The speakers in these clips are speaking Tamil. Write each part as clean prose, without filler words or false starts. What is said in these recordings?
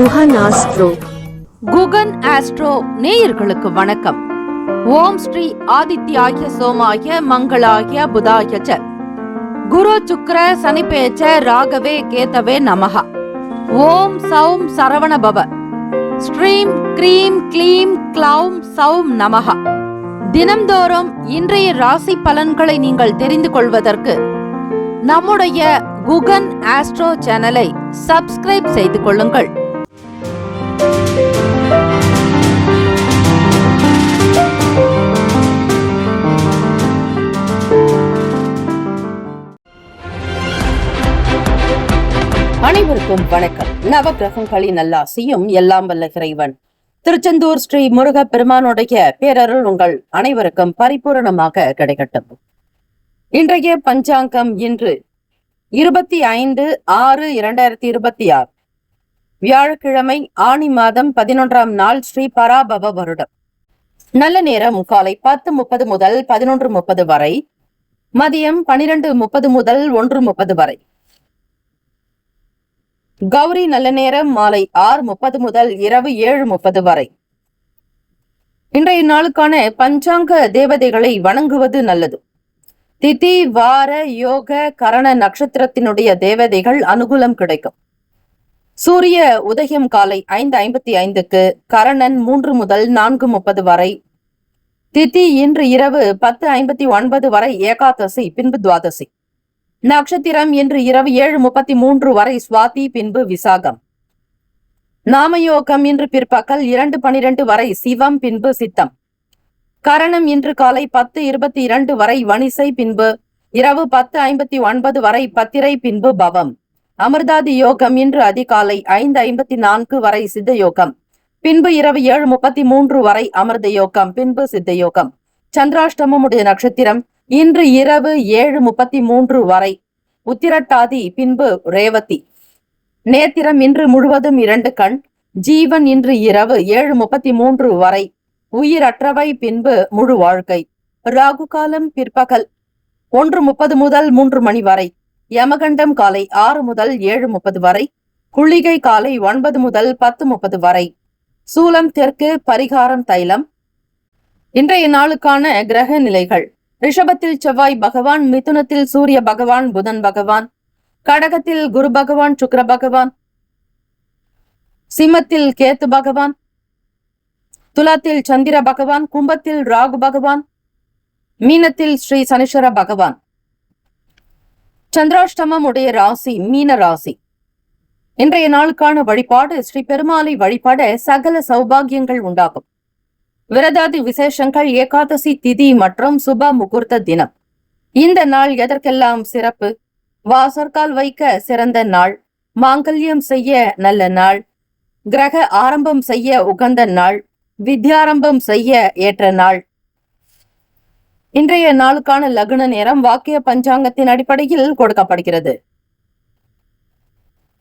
குகன் ஆஸ்ட்ரோ. குகன் ஆஸ்ட்ரோ நேயர்களுக்கு வணக்கம். ஓம் ஸ்ரீ ஆதித்யாய சோமாய மங்களாய புதாய ச குரு சுக்ர சனிபேச்ச ராகவே கேதவே நமஹ. ஓம் சௌம் சரவண பவ. ஸ்ரீம் க்ரீம் க்ளீம் க்ளௌம் சௌம் நமஹ. தினம்தோறும் இன்றைய ராசி பலன்களை நீங்கள் தெரிந்து கொள்வதற்கு நம்முடைய குகன் ஆஸ்ட்ரோ சேனலை சப்ஸ்கிரைப் செய்து கொள்ளுங்கள். அனைவருக்கும் வணக்கம். நவகிரகங்களின் நல்லாசியும் எல்லாம் வல்ல இறைவன் திருச்செந்தூர் ஸ்ரீ முருக பெருமானுடைய பேரருள் உங்கள் அனைவருக்கும் பரிபூரணமாக கிடைக்கட்டும். இன்றைய பஞ்சாங்கம் இன்று 25/6/2026 வியாழக்கிழமை, ஆனி மாதம் 11ஆம் நாள், ஸ்ரீ பராபவ வருடம். நல்ல நேரம் காலை 10:30 முதல் 11:30 வரை, மதியம் 12:30 முதல் 1:30 வரை. கௌரி நல்ல நேரம் மாலை 6:30 முதல் இரவு 7:30 வரை. இன்றைய நாளுக்கான பஞ்சாங்க தேவதைகளை வணங்குவது நல்லது. திதி, வார, யோக, கரண நட்சத்திரத்தினுடைய தேவதைகள் அனுகூலம் கிடைக்கும். சூரிய உதயம் காலை 5:55க்கு, கரணன் 3 முதல் 4:30 வரை. திதி இன்று இரவு 10:59 வரை ஏகாதசி, பின்பு துவாதசி. நட்சத்திரம் இன்று இரவு 7:33 வரை சுவாதி, பின்பு விசாகம். நாமயோகம் இன்று பிற்பகல் 2:12 வரை சிவம், பின்பு சித்தம். கரணம் இன்று காலை 10:22 வரை வணிசை, பின்பு இரவு 10:59 வரை பத்திரை, பின்பு பவம். அமிர்தாதி யோகம் இன்று அதிகாலை 5:54 வரை சித்த யோகம், பின்பு இரவு 7:33 வரை அமிர்த யோகம், பின்பு சித்த யோகம். சந்திராஷ்டமமுடைய நட்சத்திரம் இன்று இரவு 7:33 வரை உத்திரட்டாதி, பின்பு ரேவதி. நேத்திரம் இன்று முழுவதும் 2 கண். ஜீவன் இன்று இரவு 7:33 வரை உயிரற்றவை, பின்பு முழு வாழ்க்கை. ராகு காலம் பிற்பகல் 1:30 முதல் 3 மணி வரை. யமகண்டம் காலை 6 முதல் 7:30 வரை. குளிகை காலை 9 முதல் 10:30 வரை. சூலம் தெற்கு, பரிகாரம் தைலம். இன்றைய நாளுக்கான கிரக நிலைகள்: ரிஷபத்தில் செவ்வாய் பகவான், மிதுனத்தில் சூரிய பகவான், புதன் பகவான், கடகத்தில் குரு பகவான், சுக்கிர பகவான், சிம்மத்தில் கேத்து பகவான், துலாத்தில் சந்திர பகவான், கும்பத்தில் ராகு பகவான், மீனத்தில் ஸ்ரீ சனீஸ்வர பகவான். சந்திராஷ்டமம் உடைய ராசி மீன ராசி. இன்றைய நாளுக்கான வழிபாடு: ஸ்ரீ பெருமாளை வழிபாட சகல சௌபாகியங்கள் உண்டாகும். விரதாதி விசேஷங்கள்: ஏகாதசி திதி மற்றும் சுப முகூர்த்த தினம். இந்த நாள் எதற்கெல்லாம் சிறப்பு? வாசற்கால் வைக்க சிறந்த நாள், மாங்கல்யம் செய்ய நல்ல நாள், கிரக ஆரம்பம் செய்ய உகந்த நாள், வித்யாரம்பம் செய்ய ஏற்ற நாள். இன்றைய நாளுக்கான லக்ன நேரம் வாக்கிய பஞ்சாங்கத்தின் அடிப்படையில் கொடுக்கப்படுகிறது.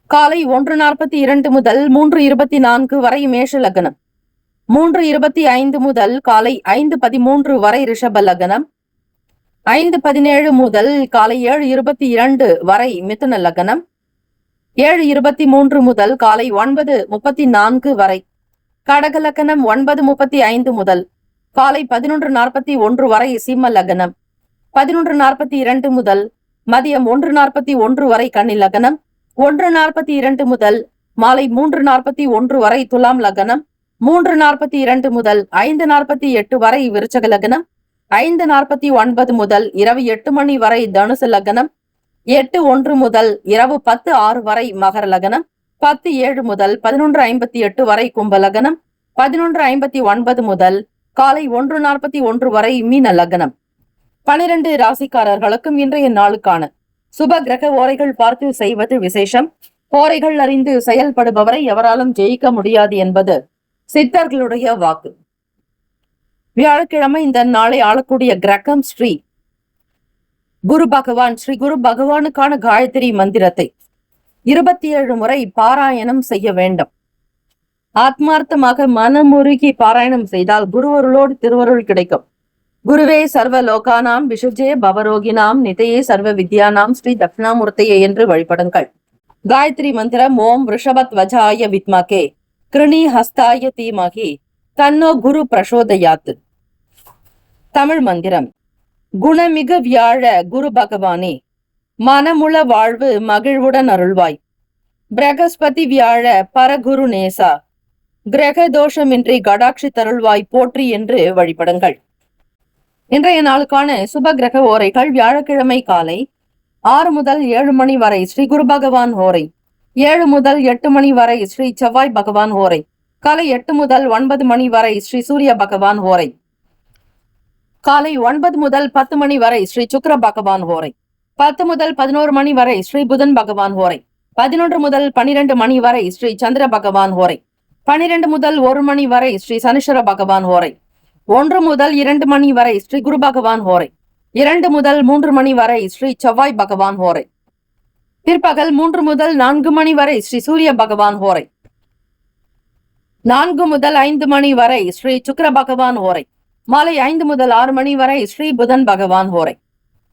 காலை 1:42 முதல் 3:24 வரை மேஷ லக்னம், 3:25 முதல் காலை 5:13 வரை ரிஷப லக்னம், 5:17 முதல் காலை 7:22 வரை மிதுன லக்னம், 7:23 முதல் காலை 9:34 வரை கடக லக்னம், 9:35 முதல் காலை 11:41 வரை சிம்ம லக்னம், 11:42 முதல் மதியம் 1:41 வரை கன்னி லக்னம், 1:42 முதல் மாலை 3:41 வரை துலாம் லக்னம், 3:42 முதல் 5:48 வரை விருச்சக லக்னம், 5:49 முதல் இரவு 8 மணி வரை தனுசு லக்னம், 8:01 முதல் இரவு 10:06 வரை மகர லக்னம், 10:07 முதல் 11:58 வரை கும்ப லக்னம், 11:59 முதல் காலை 1:41 வரை மீன லக்னம். 12 ராசிக்காரர்களுக்கும் இன்றைய நாளுக்கான சுப கிரக ஓரைகள் பார்த்து செய்வது விசேஷம். ஓரைகள் அறிந்து செயல்படுபவரை எவராலும் ஜெயிக்க முடியாது என்பது சித்தர்களுடைய வாக்கு. வியாழக்கிழமை இந்த நாளை ஆளக்கூடிய கிரகம் ஸ்ரீ குரு பகவான். ஸ்ரீ குரு பகவானுக்கான காயத்ரி மந்திரத்தை 27 முறை பாராயணம் செய்ய வேண்டும். ஆத்மார்த்தமாக மனமுருகி பாராயணம் செய்தால் குருவருளோடு திருவருள் கிடைக்கும். குருவே சர்வ லோகானாம் விஷுஜே பவரோகினாம் நிதையே சர்வ வித்யானாம் ஸ்ரீ தட்சிணாமூர்த்தியே என்று வழிபடுங்கள். காயத்ரி மந்திரம் ஓம் ரிஷபத்வஜாய வித்மகே கிருணி ஹஸ்தாய தீமகி தன்னோ குரு பிரசோதயாத்து. தமிழ் மந்திரம். குணமிகு வியாழ குரு பகவானே, மனமுள வாழ்வு மகிழ்வுடன் அருள்வாய். பிரகஸ்பதி வியாழ பரகுரு நேசா, கிரக தோஷமின்றி கடாட்சி தருள்வாய் போற்றி என்று வழிபடுங்கள். இன்றைய நாளுக்கான சுப கிரக ஓரைகள். வியாழக்கிழமை காலை 6 முதல் 7 மணி வரை ஸ்ரீ குரு பகவான் ஓரை, 7 முதல் 8 மணி வரை ஸ்ரீ செவ்வாய் பகவான் ஓரை, காலை 8 முதல் 9 மணி வரை ஸ்ரீ சூரிய பகவான் ஓரை, காலை 9 முதல் 10 மணி வரை ஸ்ரீ சுக்கிர பகவான் ஓரை, 10 முதல் 11 மணி வரை ஸ்ரீ புதன் பகவான் ஓரை, 11 முதல் 12 மணி வரை ஸ்ரீ சந்திர பகவான் ஓரை, 12 முதல் 1 மணி வரை ஸ்ரீ சனீஸ்வர பகவான் ஓரை, 1 முதல் 2 மணி வரை ஸ்ரீ குரு பகவான் ஓரை, 2 முதல் 3 மணி வரை ஸ்ரீ செவ்வாய் பகவான் ஓரை, பிற்பகல் 3 முதல் 4 மணி வரை ஸ்ரீ சூரிய பகவான் ஓரை, 4 முதல் 5 மணி வரை ஸ்ரீ சுக்கிர பகவான் ஓரை, மாலை 5 முதல் 6 மணி வரை ஸ்ரீ புதன் பகவான் ஓரை.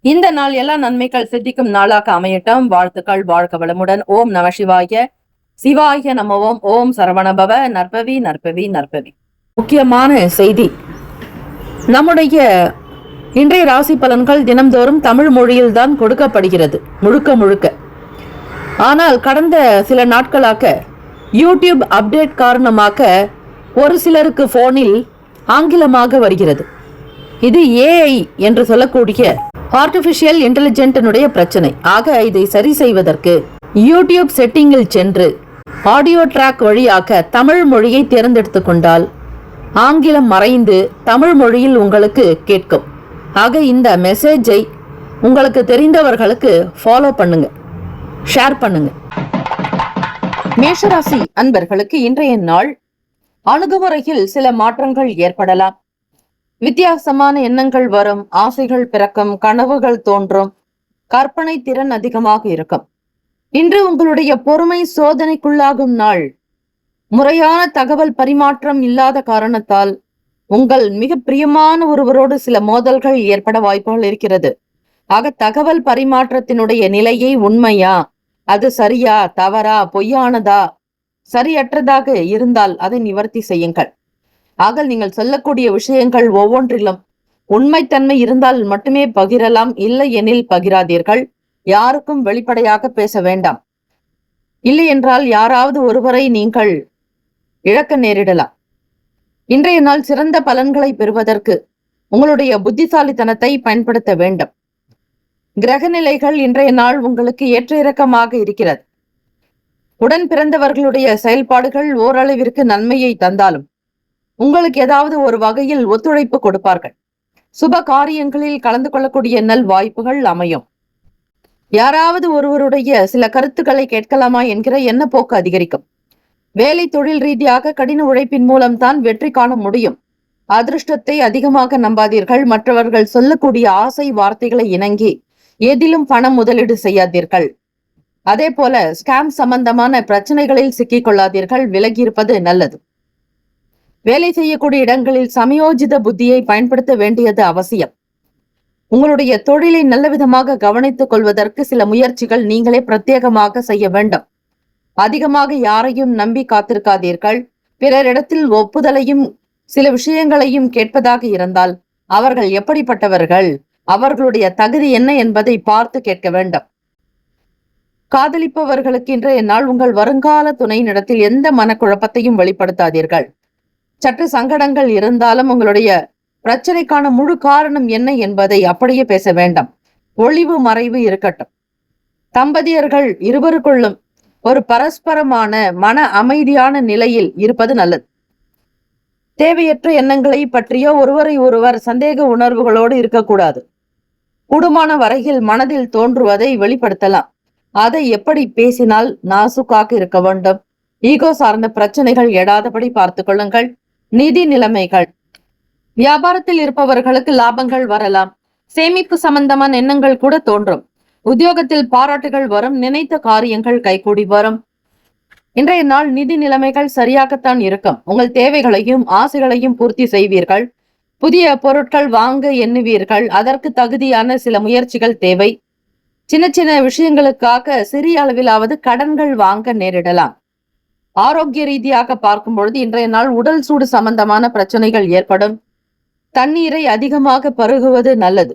இந்த நாள் எல்லா நன்மைகள் சித்திக்கும் நாளாக அமையட்டும். வாழ்த்துக்கள். வாழ்க வளமுடன். ஓம் நம சிவாய. சிவாய நம ஓம். ஓம் சரவணபவ. நற்பவி நற்பவி நற்பவி. முக்கியமான செய்தி. நம்முடைய இன்றைய ராசி பலன்கள் தினம்தோறும் தமிழ் மொழியில் தான் கொடுக்கப்படுகிறது, முழுக்க முழுக்க. ஆனால் கடந்த சில நாட்களாக யூடியூப் அப்டேட் காரணமாக ஒரு சிலருக்கு போனில் ஆங்கிலமாக வருகிறது. இது ஏஐ என்று சொல்லக்கூடிய ஆர்டிபிஷியல் இன்டெலிஜென்டினுடைய பிரச்சனை. ஆக இதை சரி செய்வதற்கு யூடியூப் செட்டிங்கில் சென்று ஆடியோ ட்ராக் வழியாக தமிழ் மொழியை தேர்ந்தெடுத்து கொண்டால் ஆங்கிலம் மறைந்து தமிழ் மொழியில் உங்களுக்கு கேட்கும். ஆக இந்த மெசேஜை உங்களுக்கு தெரிந்தவர்களுக்கு ஃபாலோ பண்ணுங்க, ஷேர் பண்ணுங்க. மேஷராசி அன்பர்களுக்கு இன்றைய நாள் அணுகுமுறையில் சில மாற்றங்கள் ஏற்படலாம். வித்தியாசமான எண்ணங்கள் வரும், ஆசைகள் பிறக்கும், கனவுகள் தோன்றும், கற்பனை திறன் அதிகமாக இருக்கும். இன்று உங்களுடைய பொறுமை சோதனைக்குள்ளாகும் நாள். முறையான தகவல் பரிமாற்றம் இல்லாத காரணத்தால் உங்கள் மிக பிரியமான ஒருவரோடு சில மோதல்கள் ஏற்பட வாய்ப்புகள் இருக்கிறது. ஆக தகவல் பரிமாற்றத்தினுடைய நிலையை உண்மையா, அது சரியா, தவறா, பொய்யானதா, சரியற்றதாக இருந்தால் அதை நிவர்த்தி செய்யுங்கள். ஆக நீங்கள் சொல்லக்கூடிய விஷயங்கள் ஒவ்வொன்றிலும் உண்மைத்தன்மை இருந்தால் மட்டுமே பகிரலாம், இல்லை எனில் பகிராதீர்கள். யாருக்கும் வெளிப்படையாக பேச வேண்டாம். இல்லை என்றால் யாராவது ஒருவரை நீங்கள் இழக்க நேரிடலாம். இன்றைய நாள் சிறந்த பலன்களை பெறுவதற்கு உங்களுடைய புத்திசாலித்தனத்தை பயன்படுத்த வேண்டும். கிரக நிலைகள் இன்றைய நாள் உங்களுக்கு ஏற்ற இறக்கமாக இருக்கிறது. உடன் பிறந்தவர்களுடைய செயல்பாடுகள் ஓரளவிற்கு நன்மையை தந்தாலும் உங்களுக்கு ஏதாவது ஒரு வகையில் ஒத்துழைப்பு கொடுப்பார்கள். சுப காரியங்களில் கலந்து கொள்ளக்கூடிய நல் வாய்ப்புகள் அமையும். யாராவது ஒருவருடைய சில கருத்துக்களை கேட்கலாமா என்கிற எண்ணப்போக்கு அதிகரிக்கும். வேலை தொழில் ரீதியாக கடின உழைப்பின் மூலம் தான் வெற்றி காண முடியும். அதிர்ஷ்டத்தை அதிகமாக நம்பாதீர்கள். மற்றவர்கள் சொல்லக்கூடிய ஆசை வார்த்தைகளை இணங்கி எதிலும் பணம் முதலீடு செய்யாதீர்கள். அதே போல ஸ்கேம் சம்பந்தமான பிரச்சனைகளில் சிக்கிக் கொள்ளாதீர்கள். விலகி இருப்பது நல்லது. வேலை செய்யக்கூடிய இடங்களில் சமயோஜித புத்தியை பயன்படுத்த வேண்டியது அவசியம். உங்களுடைய தொழிலை நல்ல விதமாக கவனித்துக் கொள்வதற்கு சில முயற்சிகள் நீங்களே பிரத்யேகமாக செய்ய வேண்டும். அதிகமாக யாரையும் நம்பி காத்திருக்காதீர்கள். பிறரிடத்தில் ஒப்புதலையும் சில விஷயங்களையும் கேட்பதாக இருந்தால் அவர்கள் எப்படிப்பட்டவர்கள், அவர்களுடைய தகுதி என்ன என்பதை பார்த்து கேட்க வேண்டும். காதலிப்பவர்களுக்கு இன்றைய நாள் உங்கள் வருங்கால துணையினிடத்தில் எந்த மனக்குழப்பத்தையும் வெளிப்படுத்தாதீர்கள். சற்று சங்கடங்கள் இருந்தாலும் உங்களுடைய பிரச்சனைக்கான முழு காரணம் என்ன என்பதை அப்படியே பேச வேண்டாம். ஒளிவு மறைவு இருக்கட்டும். தம்பதியர்கள் இருவருக்குள்ளும் ஒரு பரஸ்பரமான மன அமைதியான நிலையில் இருப்பது நல்லது. தேவையற்ற எண்ணங்களை பற்றியோ ஒருவரை ஒருவர் சந்தேக உணர்வுகளோடு இருக்கக்கூடாது. கூடுமான வரையில் மனதில் தோன்றுவதை வெளிப்படுத்தலாம். அதை எப்படி பேசினால் நாசுக்காக இருக்க வேண்டும். ஈகோ சார்ந்த பிரச்சனைகள் எடாதபடி பார்த்துக் கொள்ளுங்கள். நிதி நிலைமைகள். வியாபாரத்தில் இருப்பவர்களுக்கு லாபங்கள் வரலாம். சேமிப்பு சம்பந்தமான எண்ணங்கள் கூட தோன்றும். உத்தியோகத்தில் பாராட்டுகள் வரும். நினைத்த காரியங்கள் கைகூடி வரும். இன்றைய நாள் நிதி நிலைமைகள் சரியாகத்தான் இருக்கும். உங்கள் தேவைகளையும் ஆசைகளையும் பூர்த்தி செய்வீர்கள். புதிய பொருட்கள் வாங்க எண்ணுவீர்கள். அதற்கு தகுதியான சில முயற்சிகள் தேவை. சின்ன சின்ன விஷயங்களுக்காக சிறிய அளவிலாவது கடன்கள் வாங்க நேரிடலாம். ஆரோக்கிய ரீதியாக பார்க்கும் பொழுது இன்றைய நாள் உடல் சூடு சம்பந்தமான பிரச்சனைகள் ஏற்படும். தண்ணீரை அதிகமாக பருகுவது நல்லது.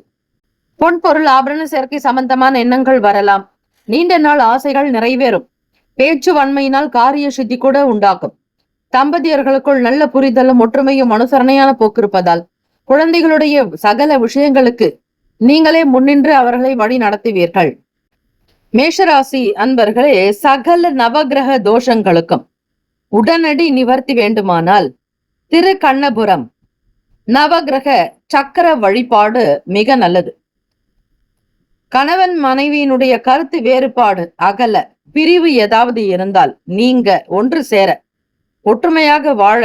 பொன் பொருள் ஆபரண சேர்க்கை சம்பந்தமான எண்ணங்கள் வரலாம். நீண்ட நாள் ஆசைகள் நிறைவேறும். பேச்சு வன்மையினால் காரிய சித்தி கூட உண்டாக்கும். தம்பதியர்களுக்குள் நல்ல புரிதலும் ஒற்றுமையும் அனுசரணையான போக்கு இருப்பதால் குழந்தைகளுடைய சகல விஷயங்களுக்கு நீங்களே முன்னின்று அவர்களை வழி நடத்துவீர்கள். மேஷராசி அன்பர்களே, சகல நவகிரக தோஷங்களுக்கும் உடனடி நிவர்த்தி வேண்டுமானால் திரு கண்ணபுரம் நவகிரக சக்கர வழிபாடு மிக நல்லது. கணவன் மனைவியினுடைய கருத்து வேறுபாடு அகல, பிரிவு ஏதாவது இருந்தால் நீங்க ஒன்று சேர, ஒற்றுமையாக வாழ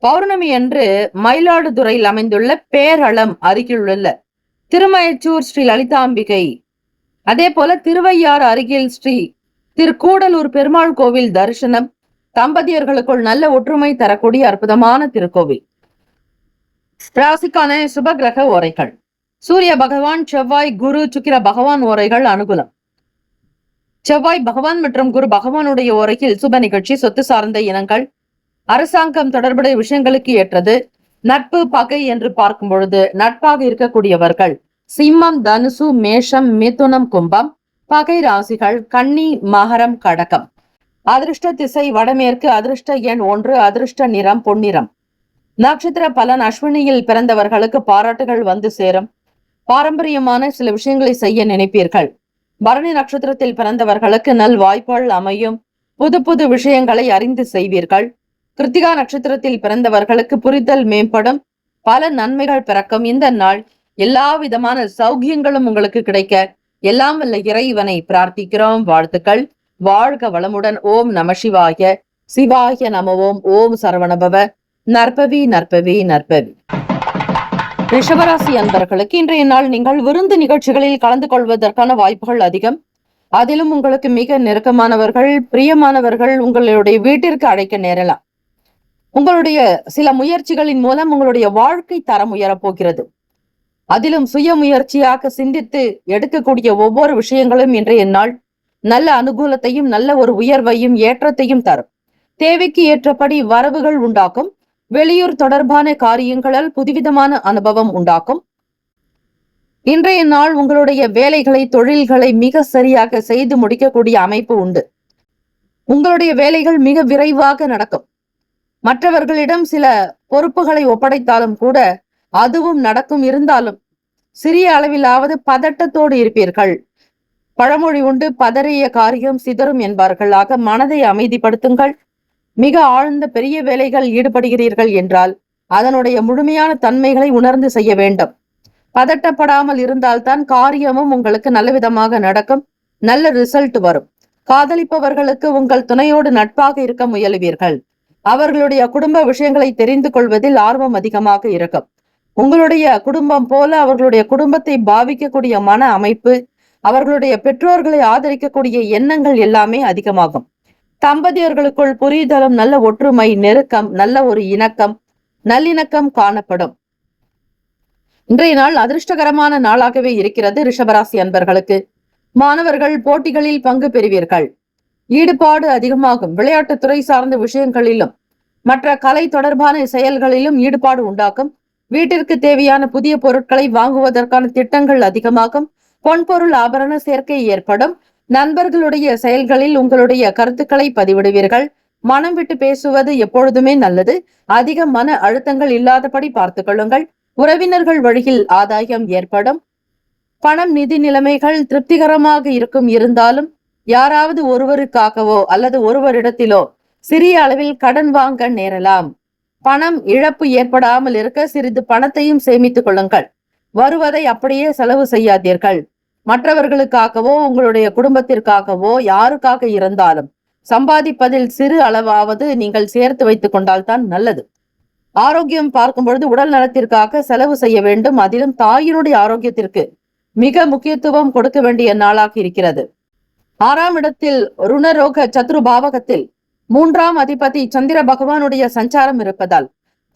பௌர்ணமி அன்று மயிலாடுதுறையில் அமைந்துள்ள பேரளம் அருகிலுள்ள திருமயச்சூர் ஸ்ரீ லலிதாம்பிகை, அதே போல திருவையாறு அருகில் ஸ்ரீ திருக்கூடலூர் பெருமாள் கோவில் தரிசனம் தம்பதியர்களுக்குள் நல்ல ஒற்றுமை தரக்கூடிய அற்புதமான திருக்கோவில். ராசிக்கான சுபகிரக ஓரைகள்: சூரிய பகவான், செவ்வாய், குரு, சுக்கிர பகவான் ஓரைகள் அனுகூலம். செவ்வாய் பகவான் மற்றும் குரு பகவானுடைய ஓரையில் சுப நிகழ்ச்சி, சொத்து சார்ந்த இனங்கள், அரசாங்கம் தொடர்புடைய விஷயங்களுக்கு ஏற்றது. நட்பு பகை என்று பார்க்கும் பொழுது நட்பாக இருக்கக்கூடியவர்கள் சிம்மம், தனுசு, மேஷம், மிதுனம், கும்பம். பகை ராசிகள் கன்னி, மகரம், கடகம். அதிர்ஷ்ட திசை வடமேற்கு. அதிர்ஷ்ட எண் 1. அதிர்ஷ்ட நிறம் பொன்னிறம். நட்சத்திர பலன்: அஸ்வினியில் பிறந்தவர்களுக்கு பாராட்டுகள் வந்து சேரும். பாரம்பரியமான சில விஷயங்களை செய்ய நினைப்பீர்கள். பரணி நட்சத்திரத்தில் பிறந்தவர்களுக்கு நல் வாய்ப்புகள் அமையும். புது புது விஷயங்களை அறிந்து செய்வீர்கள். கிருத்திகா நட்சத்திரத்தில் பிறந்தவர்களுக்கு புரிதல் மேம்படும். பல நன்மைகள் பிறக்கும். இந்த நாள் எல்லா விதமான சௌக்கியங்களும் உங்களுக்கு கிடைக்க எல்லாம் வல்ல இறைவனை பிரார்த்திக்கிறோம். வாழ்த்துக்கள். வாழ்க வளமுடன். ஓம் நம சிவாய. சிவாய நம. ஓம். ஓம் சரவணபவ. நற்பவி நற்பவி நற்பவி. ரிஷபராசி அன்பர்களுக்கு இன்றைய நாள் நீங்கள் விருந்து நிகழ்ச்சிகளில் கலந்து கொள்வதற்கான வாய்ப்புகள் அதிகம். அதிலும் உங்களுக்கு மிக நெருக்கமானவர்கள், பிரியமானவர்கள் உங்களுடைய வீட்டிற்கு அழைக்க நேரலாம். உங்களுடைய சில முயற்சிகளின் மூலம் உங்களுடைய வாழ்க்கை தரம் உயரப்போகிறது. அதிலும் சுய முயற்சியாக சிந்தித்து எடுக்கக்கூடிய ஒவ்வொரு விஷயங்களும் இன்றைய நாள் நல்ல அனுகூலத்தையும் நல்ல ஒரு உயர்வையும் ஏற்றத்தையும் தரும். தேவைக்கு ஏற்றபடி வரவுகள் உண்டாக்கும். வெளியூர் தொடர்பான காரியங்களால் புதுவிதமான அனுபவம் உண்டாக்கும். இன்றைய நாள் உங்களுடைய வேலைகளை, தொழில்களை மிக சரியாக செய்து முடிக்கக்கூடிய அமைப்பு உண்டு. உங்களுடைய வேலைகள் மிக விரைவாக நடக்கும். மற்றவர்களிடம் சில பொறுப்புகளை ஒப்படைத்தாலும் கூட அதுவும் நடக்கும். இருந்தாலும் சிறிய அளவிலாவது பதட்டத்தோடு இருப்பீர்கள். பழமொழி உண்டு, பதறிய காரியம் சிதறும் என்பார்கள். ஆக மனதை அமைதிப்படுத்துங்கள். மிக ஆழ்ந்த பெரிய வேலைகள் ஈடுபடுகிறீர்கள் என்றால் அதனுடைய முழுமையான தன்மைகளை உணர்ந்து செய்ய வேண்டும். பதட்டப்படாமல் இருந்தால்தான் காரியமும் உங்களுக்கு நல்ல விதமாக நடக்கும். நல்ல ரிசல்ட் வரும். காதலிப்பவர்களுக்கு உங்கள் துணையோடு நட்பாக இருக்க முயலுவீர்கள். அவர்களுடைய குடும்ப விஷயங்களை தெரிந்து கொள்வதில் ஆர்வம் அதிகமாக இருக்கும். உங்களுடைய குடும்பம் போல அவர்களுடைய குடும்பத்தை பாவிக்கக்கூடிய மன அமைப்பு, அவர்களுடைய பெற்றோர்களை ஆதரிக்கக்கூடிய எண்ணங்கள் எல்லாமே அதிகமாகும். தம்பதியர்களுக்குள் புரிதலும், நல்ல ஒற்றுமை, நெருக்கம், நல்ல ஒரு இணக்கம், நல்லிணக்கம் காணப்படும். இன்றைய நாள் அதிர்ஷ்டகரமான நாளாகவே இருக்கிறது. ரிஷபராசி அன்பர்களுக்கு மாணவர்கள் போட்டிகளில் பங்கு பெறுவீர்கள். ஈடுபாடு அதிகமாகும். விளையாட்டுத்துறை சார்ந்த விஷயங்களிலும் மற்ற கலை தொடர்பான செயல்களிலும் ஈடுபாடு உண்டாக்கும். வீட்டிற்கு தேவையான புதிய பொருட்களை வாங்குவதற்கான திட்டங்கள் அதிகமாகும். பொன்பொருள் ஆபரண சேர்க்கை ஏற்படும். நண்பர்களுடைய செயல்களில் உங்களுடைய கருத்துக்களை பதிவிடுவீர்கள். மனம் விட்டு பேசுவது எப்பொழுதுமே நல்லது. அதிக மன அழுத்தங்கள் இல்லாதபடி பார்த்துக் கொள்ளுங்கள். உறவினர்கள் வழியில் ஆதாயம் ஏற்படும். பணம், நிதி நிலைமைகள் திருப்திகரமாக இருக்கும். இருந்தாலும் யாராவது ஒருவருக்காகவோ அல்லது ஒருவரிடத்திலோ சிறிய அளவில் கடன் வாங்க நேரலாம். பணம் இழப்பு ஏற்படாமல் இருக்க சிறிது பணத்தையும் சேமித்துக் கொள்ளுங்கள். வருவதை அப்படியே செலவு செய்யாதீர்கள். மற்றவர்களுக்காகவோ உங்களுடைய குடும்பத்திற்காகவோ யாருக்காக இருந்தாலும் சம்பாதிப்பதில் சிறு அளவாவது நீங்கள் சேர்த்து வைத்துக் கொண்டால்தான் நல்லது. ஆரோக்கியம் பார்க்கும் பொழுது உடல் நலத்திற்காக செலவு செய்ய வேண்டும். அதிலும் தாயினுடைய ஆரோக்கியத்திற்கு மிக முக்கியத்துவம் கொடுக்க வேண்டிய நாளாக இருக்கிறது. 6ஆம் இடத்தில் ருணரோக சத்ரு பாவகத்தில் 3ஆம் அதிபதி சந்திர பகவானுடைய சஞ்சாரம் இருப்பதால்,